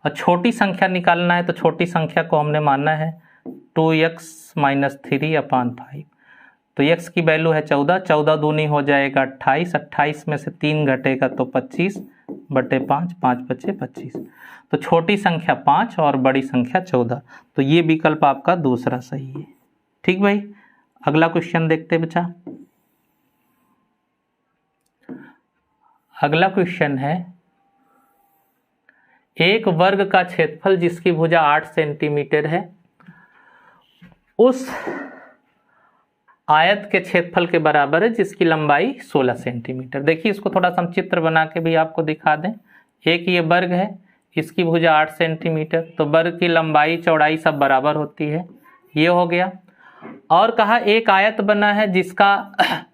और छोटी संख्या निकालना है तो छोटी संख्या को हमने मानना है 2x माइनस 3/5, तो x की वैल्यू है 14, 14 दूनी हो जाएगा 28, 28 में से 3 घटेगा तो 25 बटे 5, 5 बचे 25, तो छोटी संख्या 5 और बड़ी संख्या 14, तो ये विकल्प आपका दूसरा सही है। ठीक भाई, अगला क्वेश्चन देखते बच्चा। अगला क्वेश्चन है, एक वर्ग का क्षेत्रफल जिसकी भुजा 8 सेंटीमीटर है, उस आयत के क्षेत्रफल के बराबर है जिसकी लंबाई 16 सेंटीमीटर। देखिए इसको थोड़ा सा हम चित्र बना के भी आपको दिखा दें। एक ये वर्ग है, इसकी भुजा 8 सेंटीमीटर, तो वर्ग की लंबाई चौड़ाई सब बराबर होती है, ये हो गया। और कहा एक आयत बना है जिसका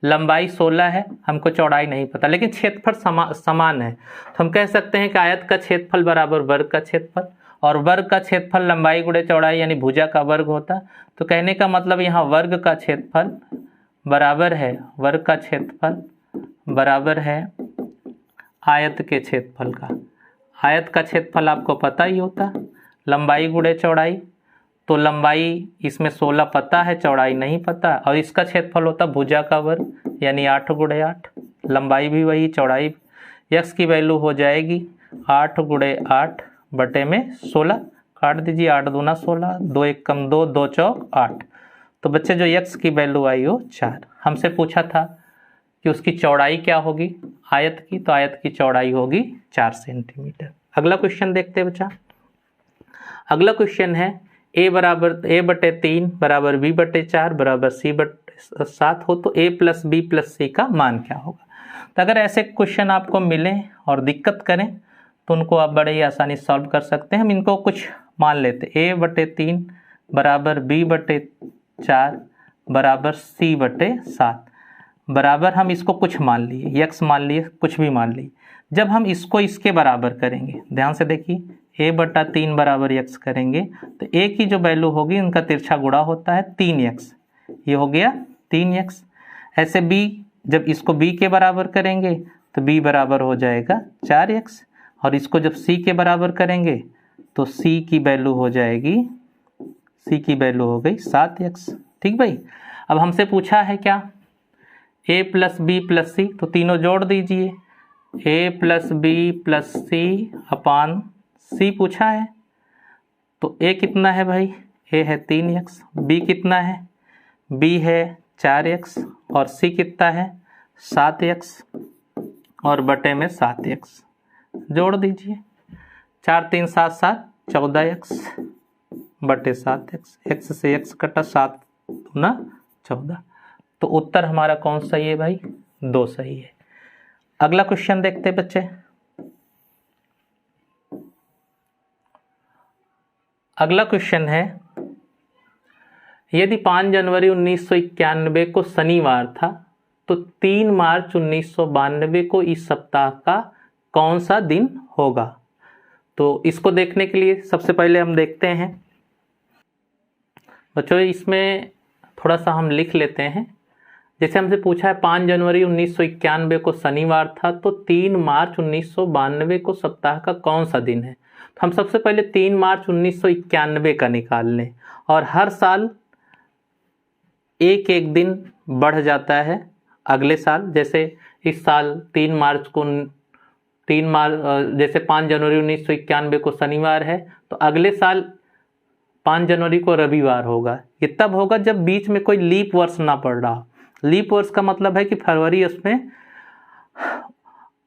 लंबाई 16 है, हमको चौड़ाई नहीं पता, लेकिन क्षेत्रफल समान है, तो हम कह सकते हैं कि आयत का क्षेत्रफल बराबर वर्ग का क्षेत्रफल, और वर्ग का क्षेत्रफल लंबाई गुणे चौड़ाई यानी भुजा का वर्ग होता। तो कहने का मतलब यहाँ वर्ग का क्षेत्रफल बराबर है, वर्ग का क्षेत्रफल बराबर है आयत के क्षेत्रफल का। आयत का क्षेत्रफल आपको पता ही होता, लंबाई गुणे चौड़ाई, तो लंबाई इसमें 16 पता है, चौड़ाई नहीं पता, और इसका क्षेत्रफल होता भुजा का वर्ग यानी 8 गुणे 8, लंबाई भी वही चौड़ाई। x की वैल्यू हो जाएगी 8 गुणे 8 बटे में 16, काट दीजिए, 8 दूना 16, 2 1 कम 2, 2 चौक 8, तो बच्चे जो x की वैल्यू आई हो 4। हमसे पूछा था कि उसकी चौड़ाई क्या होगी आयत की, तो आयत की चौड़ाई होगी 4 सेंटीमीटर। अगला क्वेश्चन देखते हैं बच्चा। अगला क्वेश्चन है a बटे 3 बराबर b बटे 4 बराबर c बटे 7 हो तो a plus b plus c का मान क्या होगा। तो अगर ऐसे क्वेश्चन आपको मिलें और दिक्कत करें तो उनको आप बड़े ही आसानी से सॉल्व कर सकते हैं। हम इनको कुछ मान लेते, a बटे 3 बराबर b बटे 4 बराबर c बटे 7 बराबर, हम इसको कुछ मान लिए, x मान लिए, कुछ भी मान लिए। जब हम इसको इसके बराबर करेंगे, ध्यान से देखिए, a बटा 3 बराबर x करेंगे तो a की जो वैल्यू होगी उनका तिरछा गुणा होता है 3x, ये हो गया 3x। ऐसे b, जब इसको b के बराबर करेंगे तो b बराबर हो जाएगा 4x, और इसको जब c के बराबर करेंगे तो c की वैल्यू हो जाएगी, c की वैल्यू हो गई 7x। ठीक भाई, अब हमसे पूछा है क्या, a plus B plus C, तो तीनों जोड़ दीजिए, a plus B plus C upon c पूछा है, तो a कितना है भाई, a है 3x, b कितना है, b है 4x, और c कितना है 7x, और बटे में 7x, जोड़ दीजिए, 4 3 7 7 14x बटे 7x, x से x कटा, 7 दूना 14, तो उत्तर हमारा कौन सही है भाई, 2 सही है। अगला क्वेश्चन देखते हैं बच्चे। अगला क्वेश्चन है, यदि 5 जनवरी 1991 को शनिवार था तो 3 मार्च 1992 को इस सप्ताह का कौन सा दिन होगा। तो इसको देखने के लिए सबसे पहले हम देखते हैं बच्चों, इसमें थोड़ा सा हम लिख लेते हैं। जैसे हमसे पूछा है 5 जनवरी 1991 को शनिवार था, तो 3 मार्च 1992 को सप्ताह का कौन सा दिन है। तो हम सबसे पहले 3 मार्च 1991 का निकाल लें, और हर साल एक एक दिन बढ़ जाता है अगले साल। जैसे इस साल 3 मार्च को जैसे 5 जनवरी 1991 को शनिवार है, तो अगले साल 5 जनवरी को रविवार होगा। ये तब होगा जब बीच में कोई लीप वर्ष ना पड़ रहा। लीप वर्ष का मतलब है कि फरवरी उसमें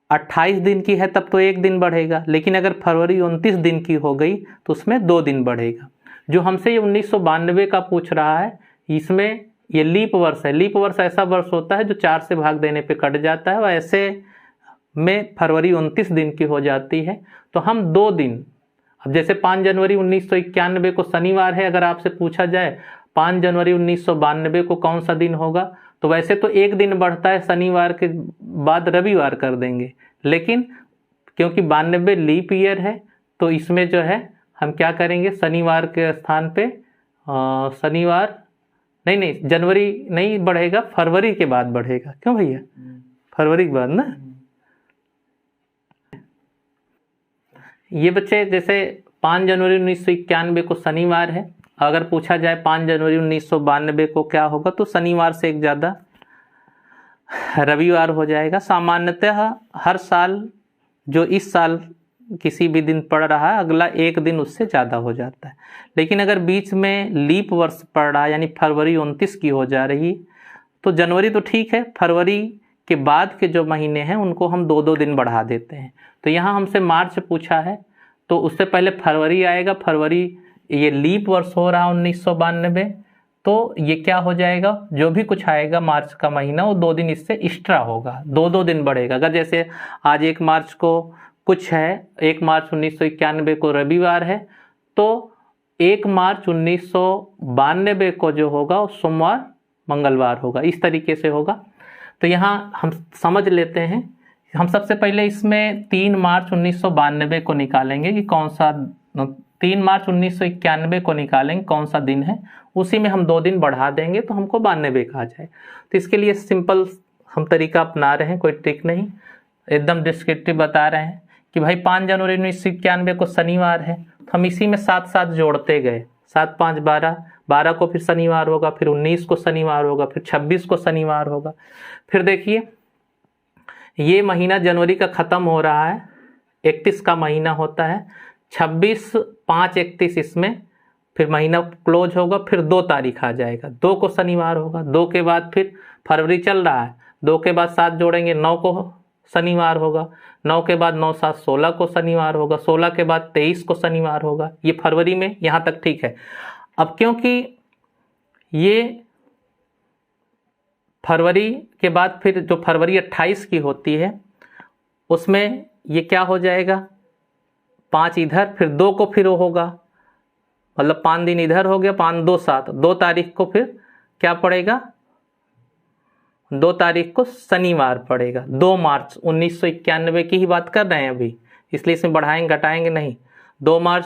28 दिन की है तब तो एक दिन बढ़ेगा, लेकिन अगर फरवरी 29 दिन की हो गई तो उसमें 2 दिन बढ़ेगा। जो हमसे ये 1992 का पूछ रहा है, इसमें ये लीप वर्ष है। लीप वर्ष ऐसा वर्ष होता है जो 4 से भाग देने पे कट जाता है, और ऐसे में फरवरी 29 दिन की हो जाती है। तो हम 2 दिन, अब जैसे 5 जनवरी 1991 को शनिवार है, अगर आपसे पूछा जाए 5 जनवरी 1992 को कौन सा दिन होगा, तो वैसे तो एक दिन बढ़ता है, शनिवार के बाद रविवार कर देंगे, लेकिन क्योंकि 92 लीप ईयर है तो इसमें जो है हम क्या करेंगे, शनिवार के स्थान पे शनिवार नहीं जनवरी नहीं बढ़ेगा, फरवरी के बाद बढ़ेगा। क्यों भैया, फरवरी के बाद ना। ये बच्चे जैसे 5 जनवरी 1991 को शनिवार है, अगर पूछा जाए 5 जनवरी 1992 को क्या होगा, तो शनिवार से एक ज़्यादा रविवार हो जाएगा। सामान्यतः हर साल जो इस साल किसी भी दिन पड़ रहा है, अगला एक दिन उससे ज़्यादा हो जाता है। लेकिन अगर बीच में लीप वर्ष पड़ रहा है, यानी फरवरी 29 की हो जा रही, तो जनवरी तो ठीक है, फरवरी के बाद के जो महीने हैं उनको हम 2-2 दिन बढ़ा देते हैं। तो यहाँ हमसे मार्च पूछा है, तो उससे पहले फरवरी आएगा। फरवरी ये लीप वर्ष हो रहा 1992, तो ये क्या हो जाएगा, जो भी कुछ आएगा मार्च का महीना वो 2 दिन इससे एक्स्ट्रा होगा, 2-2 दिन बढ़ेगा। अगर जैसे आज 1 मार्च को कुछ है, 1 मार्च 1991 को रविवार है, तो 1 मार्च 1992 को जो होगा वो सोमवार मंगलवार होगा, इस तरीके से होगा। तो यहाँ हम समझ लेते हैं। हम सबसे पहले इसमें 3 मार्च 1992 को निकालेंगे कि कौन सा, 3 मार्च 1991 को निकालेंगे कौन सा दिन है, उसी में हम 2 दिन बढ़ा देंगे तो हमको 92 का आ जाए। तो इसके लिए सिंपल हम तरीका अपना रहे हैं, कोई ट्रिक नहीं, एकदम डिस्क्रिप्टिव बता रहे हैं कि भाई 5 जनवरी 1991 को शनिवार है, तो हम इसी में 7 जोड़ते गए, 7 5 12, 12 को फिर शनिवार होगा, फिर 19 को शनिवार होगा, फिर 26 को शनिवार होगा। फिर देखिए ये महीना जनवरी का ख़त्म हो रहा है, 31 का महीना होता है, 26 5 31 इसमें फिर महीना क्लोज होगा, फिर 2 तारीख आ जाएगा, 2 को शनिवार होगा, 2 के बाद फिर फरवरी चल रहा है, 2 के बाद 7 जोड़ेंगे, 9 को शनिवार होगा, 9 के बाद 9 7 16 को शनिवार होगा, 16 के बाद 23 को शनिवार होगा। ये फरवरी में यहाँ तक ठीक है। अब क्योंकि ये फरवरी के बाद फिर जो फरवरी 28 की होती है उसमें ये क्या हो जाएगा, 5 इधर, फिर 2 को फिर होगा, मतलब 5 दिन इधर हो गया, 5 2 7, 2 तारीख को फिर क्या पड़ेगा, 2 तारीख को शनिवार पड़ेगा। 2 मार्च 1991 की ही बात कर रहे हैं अभी, इसलिए इसमें बढ़ाएंगे घटाएंगे नहीं। 2 मार्च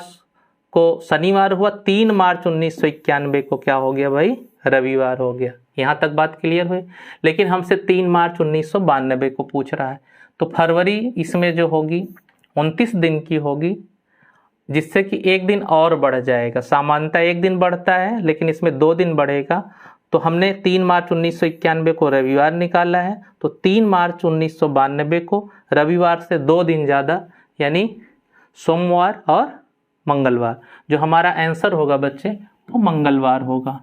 को शनिवार हुआ, 3 मार्च 1991 को क्या हो गया भाई, रविवार हो गया। यहाँ तक बात क्लियर हुई। लेकिन हमसे 3 मार्च 1992 को पूछ रहा है, तो फरवरी इसमें जो होगी 29 दिन की होगी, जिससे कि एक दिन और बढ़ जाएगा। सामान्यतः एक दिन बढ़ता है, लेकिन इसमें 2 दिन बढ़ेगा। तो हमने 3 मार्च 1991 को रविवार निकाला है, तो 3 मार्च 1992 को रविवार से 2 दिन ज़्यादा, यानी सोमवार और मंगलवार। जो हमारा आंसर होगा बच्चे वो मंगलवार होगा।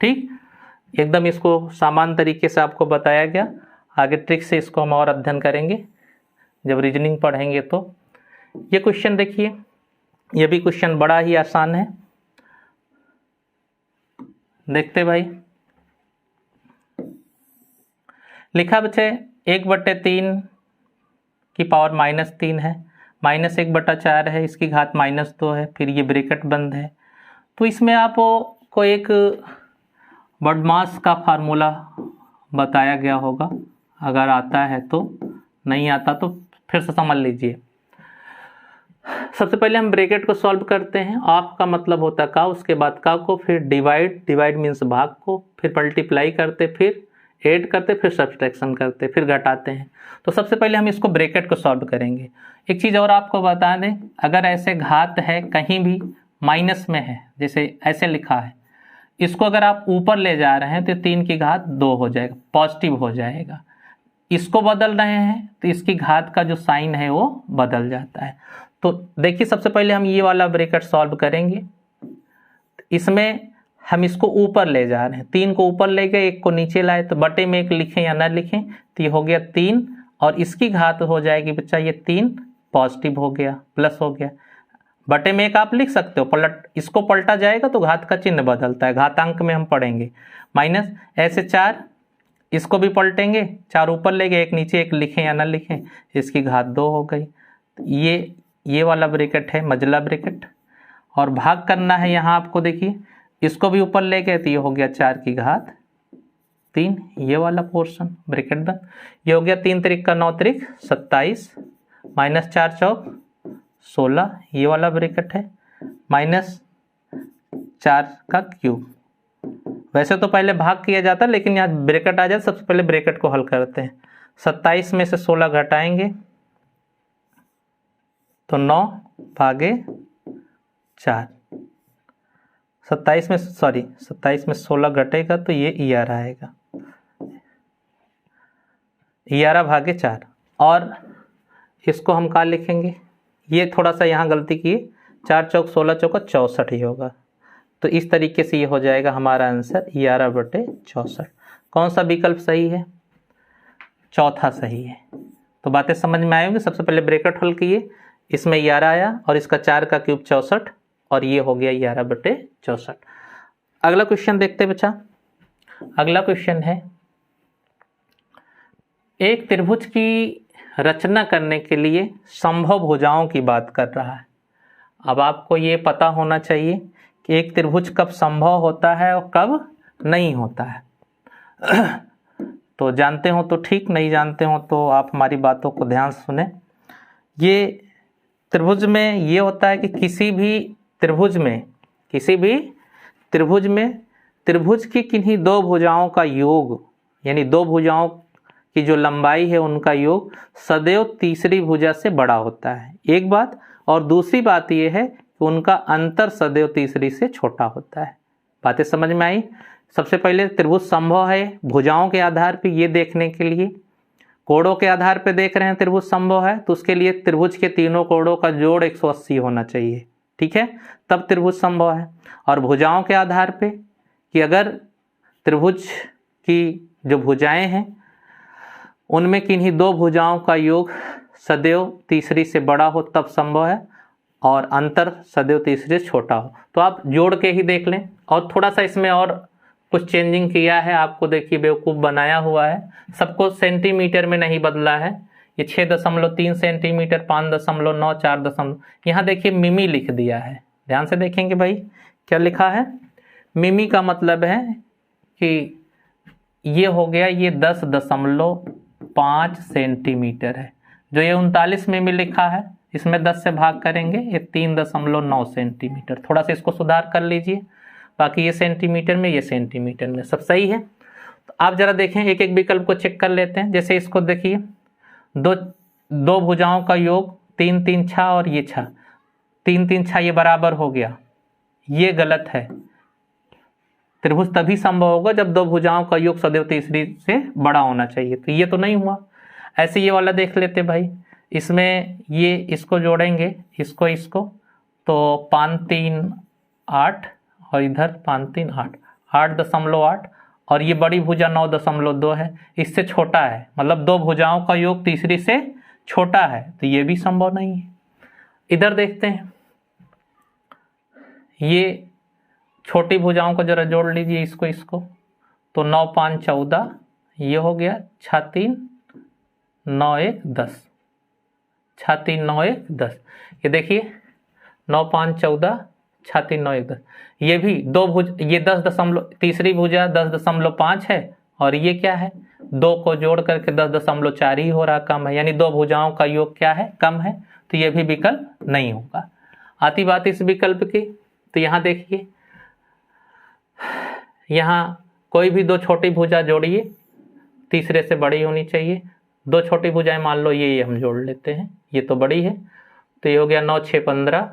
ठीक, एकदम इसको सामान्य तरीके से आपको बताया गया। आगे ट्रिक से इसको हम और अध्ययन करेंगे जब रीजनिंग पढ़ेंगे। तो ये क्वेश्चन देखिए, ये भी क्वेश्चन बड़ा ही आसान है, देखते भाई। लिखा बच्चे 1/3 की पावर -3 है, -1/4 है, इसकी घात -2 है, फिर ये ब्रैकेट बंद है। तो इसमें आपको एक BODMAS का फार्मूला बताया गया होगा, अगर आता है तो, नहीं आता तो फिर से समझ लीजिए। सबसे पहले हम ब्रैकेट को सॉल्व करते हैं। ऑफ का मतलब होता है का, उसके बाद का को, फिर डिवाइड मीन्स भाग को, फिर मल्टीप्लाई करते, फिर ऐड करते, फिर सब्सट्रैक्शन करते, फिर घटाते हैं। तो सबसे पहले हम इसको ब्रैकेट को सॉल्व करेंगे। एक चीज़ और आपको बता दें, अगर ऐसे घात है कहीं भी माइनस में है, जैसे ऐसे लिखा है, इसको अगर आप ऊपर ले जा रहे हैं तो 3 की घात 2 हो जाएगा, पॉजिटिव हो जाएगा। इसको बदल रहे हैं तो इसकी घात का जो साइन है वो बदल जाता है। तो देखिए सबसे पहले हम ये वाला ब्रैकेट सॉल्व करेंगे। इसमें हम इसको ऊपर ले जा रहे हैं, 3 को ऊपर ले गए, 1 को नीचे लाए, तो बटे में 1 लिखें या ना लिखें तो ये हो गया 3, और इसकी घात हो जाएगी बच्चा ये 3 पॉजिटिव हो गया, प्लस हो गया। बटे में 1 आप लिख सकते हो, इसको पलटा जाएगा तो घात का चिन्ह बदलता है, घातांक में हम पढ़ेंगे। माइनस ऐसे 4, इसको भी पलटेंगे, 4 ऊपर ले गए, 1 नीचे, 1 लिखें या ना लिखें, इसकी घात 2 हो गई। ये वाला ब्रैकेट है मझला ब्रैकेट। और भाग करना है यहाँ आपको, देखिए इसको भी ऊपर ले गए तो ये हो गया 4 की घात 3, ये वाला पोर्शन ब्रैकेट बंद। ये हो गया 3 त्रिक का 9 त्रिक 27, माइनस 4 चौक 16, ये वाला ब्रैकेट है, माइनस 4 का क्यूब। वैसे तो पहले भाग किया जाता है, लेकिन यहाँ ब्रैकेट आ जाए, सबसे पहले ब्रैकेट को हल करते हैं। 27 में से 16 घटाएंगे तो 9 भागे 4, 27 में 16 घटेगा तो ये 11 आएगा, 11 भागे 4। और इसको हम क्या लिखेंगे, ये थोड़ा सा यहाँ गलती की, 4 चौक 16 चौका 64 ही होगा। तो इस तरीके से ये हो जाएगा हमारा आंसर 11/64। कौन सा विकल्प सही है, चौथा सही है। तो बातें समझ में आई होंगी। सबसे पहले ब्रैकेट हल किए, इसमें 11 आया और इसका 4 का क्यूब 64, और ये हो गया 11/64। अगला क्वेश्चन देखते बच्चा। अगला क्वेश्चन है, एक त्रिभुज की रचना करने के लिए संभव भुजाओं की बात कर रहा है। अब आपको ये पता होना चाहिए कि एक त्रिभुज कब संभव होता है और कब नहीं होता है। तो जानते हो तो ठीक, नहीं जानते हो तो आप हमारी बातों को ध्यान से सुने। ये त्रिभुज में ये होता है कि किसी भी त्रिभुज में त्रिभुज की किन्हीं 2 भुजाओं का योग, यानी 2 भुजाओं की जो लंबाई है उनका योग सदैव तीसरी भुजा से बड़ा होता है, एक बात। और दूसरी बात यह है कि उनका अंतर सदैव तीसरी से छोटा होता है। बातें समझ में आई। सबसे पहले त्रिभुज संभव है भुजाओं के आधार पर, ये देखने के लिए कोणों के आधार पर देख रहे हैं त्रिभुज संभव है, तो उसके लिए त्रिभुज के तीनों कोणों का जोड़ 180 होना चाहिए, ठीक है, तब त्रिभुज संभव है। और भुजाओं के आधार पे कि अगर त्रिभुज की जो भुजाएं हैं उनमें किन्हीं 2 भुजाओं का योग सदैव तीसरी से बड़ा हो तब संभव है, और अंतर सदैव तीसरी से छोटा हो। तो आप जोड़ के ही देख लें। और थोड़ा सा इसमें और कुछ चेंजिंग किया है, आपको देखिए बेवकूफ़ बनाया हुआ है, सबको सेंटीमीटर में नहीं बदला है। ये 6.3 सेंटीमीटर, 5.9, 4. यहाँ देखिए मिमी लिख दिया है, ध्यान से देखेंगे भाई क्या लिखा है। मिमी का मतलब है कि ये हो गया, ये 10.5 सेंटीमीटर है। जो ये 39 मिमी लिखा है, इसमें 10 से भाग करेंगे, ये 3.9 सेंटीमीटर। थोड़ा सा इसको सुधार कर लीजिए, बाकी ये सेंटीमीटर में, ये सेंटीमीटर में, सब सही है। तो आप जरा देखें, एक एक विकल्प को चेक कर लेते हैं। जैसे इसको देखिए, दो भुजाओं का योग 3 3 6 और ये 6, 3 3 6 ये बराबर हो गया, ये गलत है। त्रिभुज तभी संभव होगा जब 2 भुजाओं का योग सदैव तीसरी से बड़ा होना चाहिए, तो ये तो नहीं हुआ। ऐसे ये वाला देख लेते भाई, इसमें ये इसको जोड़ेंगे, इसको तो 5 3 8 और इधर 5 3 8, 8.8, और ये बड़ी भुजा 9.2 है, इससे छोटा है, मतलब 2 भुजाओं का योग तीसरी से छोटा है, तो ये भी संभव नहीं है। इधर देखते हैं, ये छोटी भुजाओं को जरा जोड़ लीजिए, इसको तो 9 5 14, ये हो गया 6 3 9 1 10, 6 3 9 1 10। ये देखिए 9 5 14, 6 3 9 1 10। ये भी 2 भुज, ये 10 तीसरी भुजा 10.5 है, और ये क्या है, 2 को जोड़ करके 10.4 ही हो रहा, कम है, यानी 2 भुजाओं का योग क्या है, कम है, तो ये भी विकल्प नहीं होगा। आती बात इस विकल्प की, तो यहाँ देखिए, यहाँ कोई भी 2 छोटी भुजा जोड़िए, तीसरे से बड़ी होनी चाहिए। 2 छोटी भुजाएं मान लो ये हम जोड़ लेते हैं, ये तो बड़ी है, तो ये हो गया 9 6 15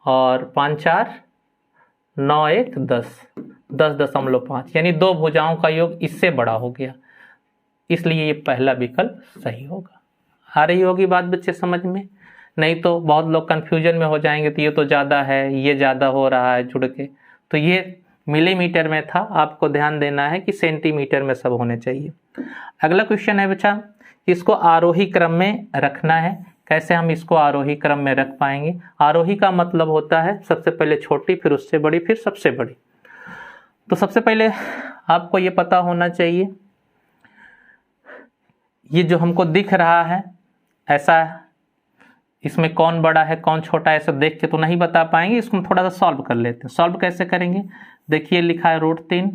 और 5 4 9 1 10, 10.5, यानी 2 भुजाओं का योग इससे बड़ा हो गया, इसलिए ये पहला विकल्प सही होगा। आ रही होगी बात बच्चे समझ में? नहीं तो बहुत लोग कंफ्यूजन में हो जाएंगे, तो ये तो ज़्यादा है, ये ज़्यादा हो रहा है जुड़ के, तो ये मिलीमीटर में था, आपको ध्यान देना है कि सेंटीमीटर में सब होने चाहिए। अगला क्वेश्चन है बच्चा, इसको आरोही क्रम में रखना है। कैसे हम इसको आरोही क्रम में रख पाएंगे? आरोही का मतलब होता है सबसे पहले छोटी, फिर उससे बड़ी, फिर सबसे बड़ी। तो सबसे पहले आपको ये पता होना चाहिए, ये जो हमको दिख रहा है ऐसा, इसमें कौन बड़ा है कौन छोटा है ऐसा देख के तो नहीं बता पाएंगे, इसको हम थोड़ा सा सॉल्व कर लेते हैं। सॉल्व कैसे करेंगे? देखिए लिखा है √3,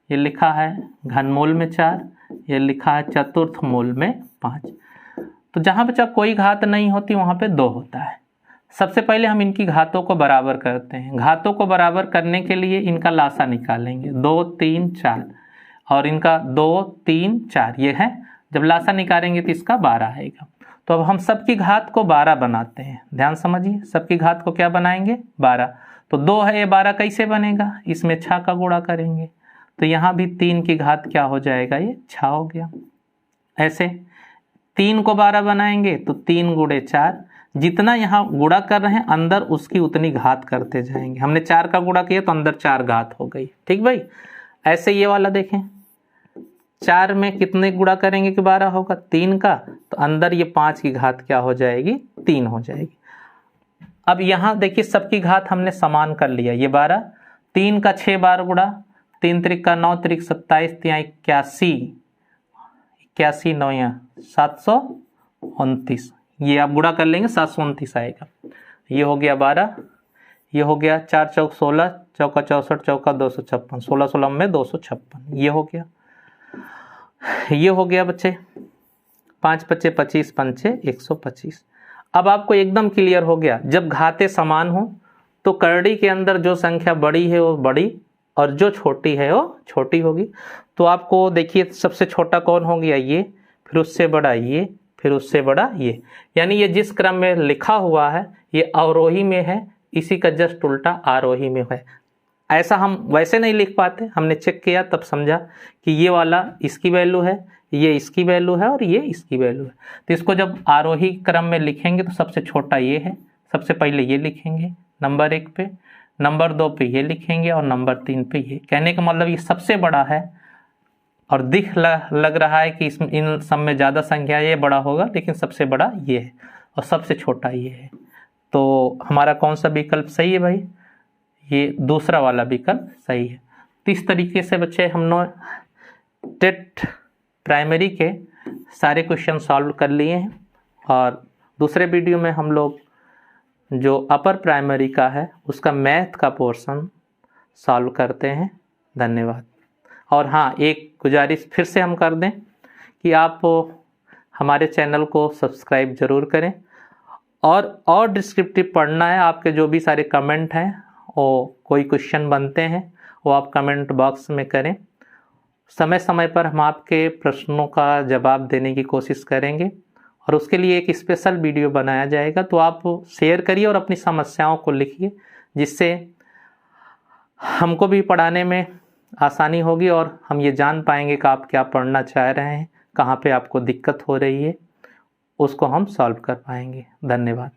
ये लिखा है घनमूल में 4, ये लिखा है चतुर्थ मूल में 5। तो जहाँ बच्चा कोई घात नहीं होती वहाँ पे 2 होता है। सबसे पहले हम इनकी घातों को बराबर करते हैं। घातों को बराबर करने के लिए इनका लासा निकालेंगे, 2 3 4, और इनका 2 3 4 ये है। जब लासा निकालेंगे तो इसका 12 आएगा। तो अब हम सबकी घात को 12 बनाते हैं, ध्यान समझिए, सबकी घात को क्या बनाएंगे? 12। तो 2 है, ये 12 कैसे बनेगा? इसमें 6 का गुणा करेंगे, तो यहाँ भी 3 की घात क्या हो जाएगा? ये 6 हो गया। ऐसे 3 को 12 बनाएंगे तो 3 गुणे 4, जितना यहाँ गुणा कर रहे हैं अंदर उसकी उतनी घात करते जाएंगे। हमने 4 का गुणा किया तो अंदर 4 घात हो गई, ठीक भाई। ऐसे ये वाला देखें, 4 में कितने गुणा करेंगे कि 12 होगा? 3 का, तो अंदर ये 5 की घात क्या हो जाएगी? 3 हो जाएगी। अब यहाँ देखिए सबकी घात हमने समान कर लिया, ये 12, 3 का 6 बार गुणा, 3 त्रिक का 9 त्रिक 27, 81 9 729, ये आप गुणा कर लेंगे 729 आएगा। ये हो गया 12, ये हो गया 4 चौक 16, चौका 64, चौका 256, 16 16 में 256, ये हो गया। ये हो गया बच्चे 5 5 25, 5 125। अब आपको एकदम क्लियर हो गया, जब घातें समान हो तो करड़ी के अंदर जो संख्या बड़ी है वो बड़ी और जो छोटी है वो छोटी होगी। तो आपको देखिए सबसे छोटा कौन हो गया? ये, फिर उससे बड़ा ये, फिर उससे बड़ा ये, यानी ये जिस क्रम में लिखा हुआ है ये अवरोही में है, इसी का जस्ट उल्टा आरोही में है। ऐसा हम वैसे नहीं लिख पाते, हमने चेक किया तब समझा कि ये वाला इसकी वैल्यू है, ये इसकी वैल्यू है और ये इसकी वैल्यू है। तो इसको जब आरोही क्रम में लिखेंगे तो सबसे छोटा ये है, सबसे पहले ये लिखेंगे नंबर 1 पे, नंबर 2 पे ये लिखेंगे और नंबर 3 पे ये। कहने का मतलब ये सबसे बड़ा है और लग रहा है कि इन सब में ज़्यादा संख्या ये बड़ा होगा, लेकिन सबसे बड़ा ये है और सबसे छोटा ये है। तो हमारा कौन सा विकल्प सही है भाई? ये दूसरा वाला विकल्प सही है। तो इस तरीके से बच्चे हमने टेट प्राइमरी के सारे क्वेश्चन सॉल्व कर लिए हैं और दूसरे वीडियो में हम लोग जो अपर प्राइमरी का है उसका मैथ का पोर्शन सॉल्व करते हैं। धन्यवाद। और हाँ, एक गुजारिश फिर से हम कर दें कि आप हमारे चैनल को सब्सक्राइब ज़रूर करें और डिस्क्रिप्टिव पढ़ना है। आपके जो भी सारे कमेंट हैं वो कोई क्वेश्चन बनते हैं वो आप कमेंट बॉक्स में करें। समय समय पर हम आपके प्रश्नों का जवाब देने की कोशिश करेंगे और उसके लिए एक स्पेशल वीडियो बनाया जाएगा। तो आप शेयर करिए और अपनी समस्याओं को लिखिए, जिससे हमको भी पढ़ाने में आसानी होगी और हम ये जान पाएंगे कि आप क्या पढ़ना चाह रहे हैं, कहाँ पे आपको दिक्कत हो रही है, उसको हम सॉल्व कर पाएंगे। धन्यवाद।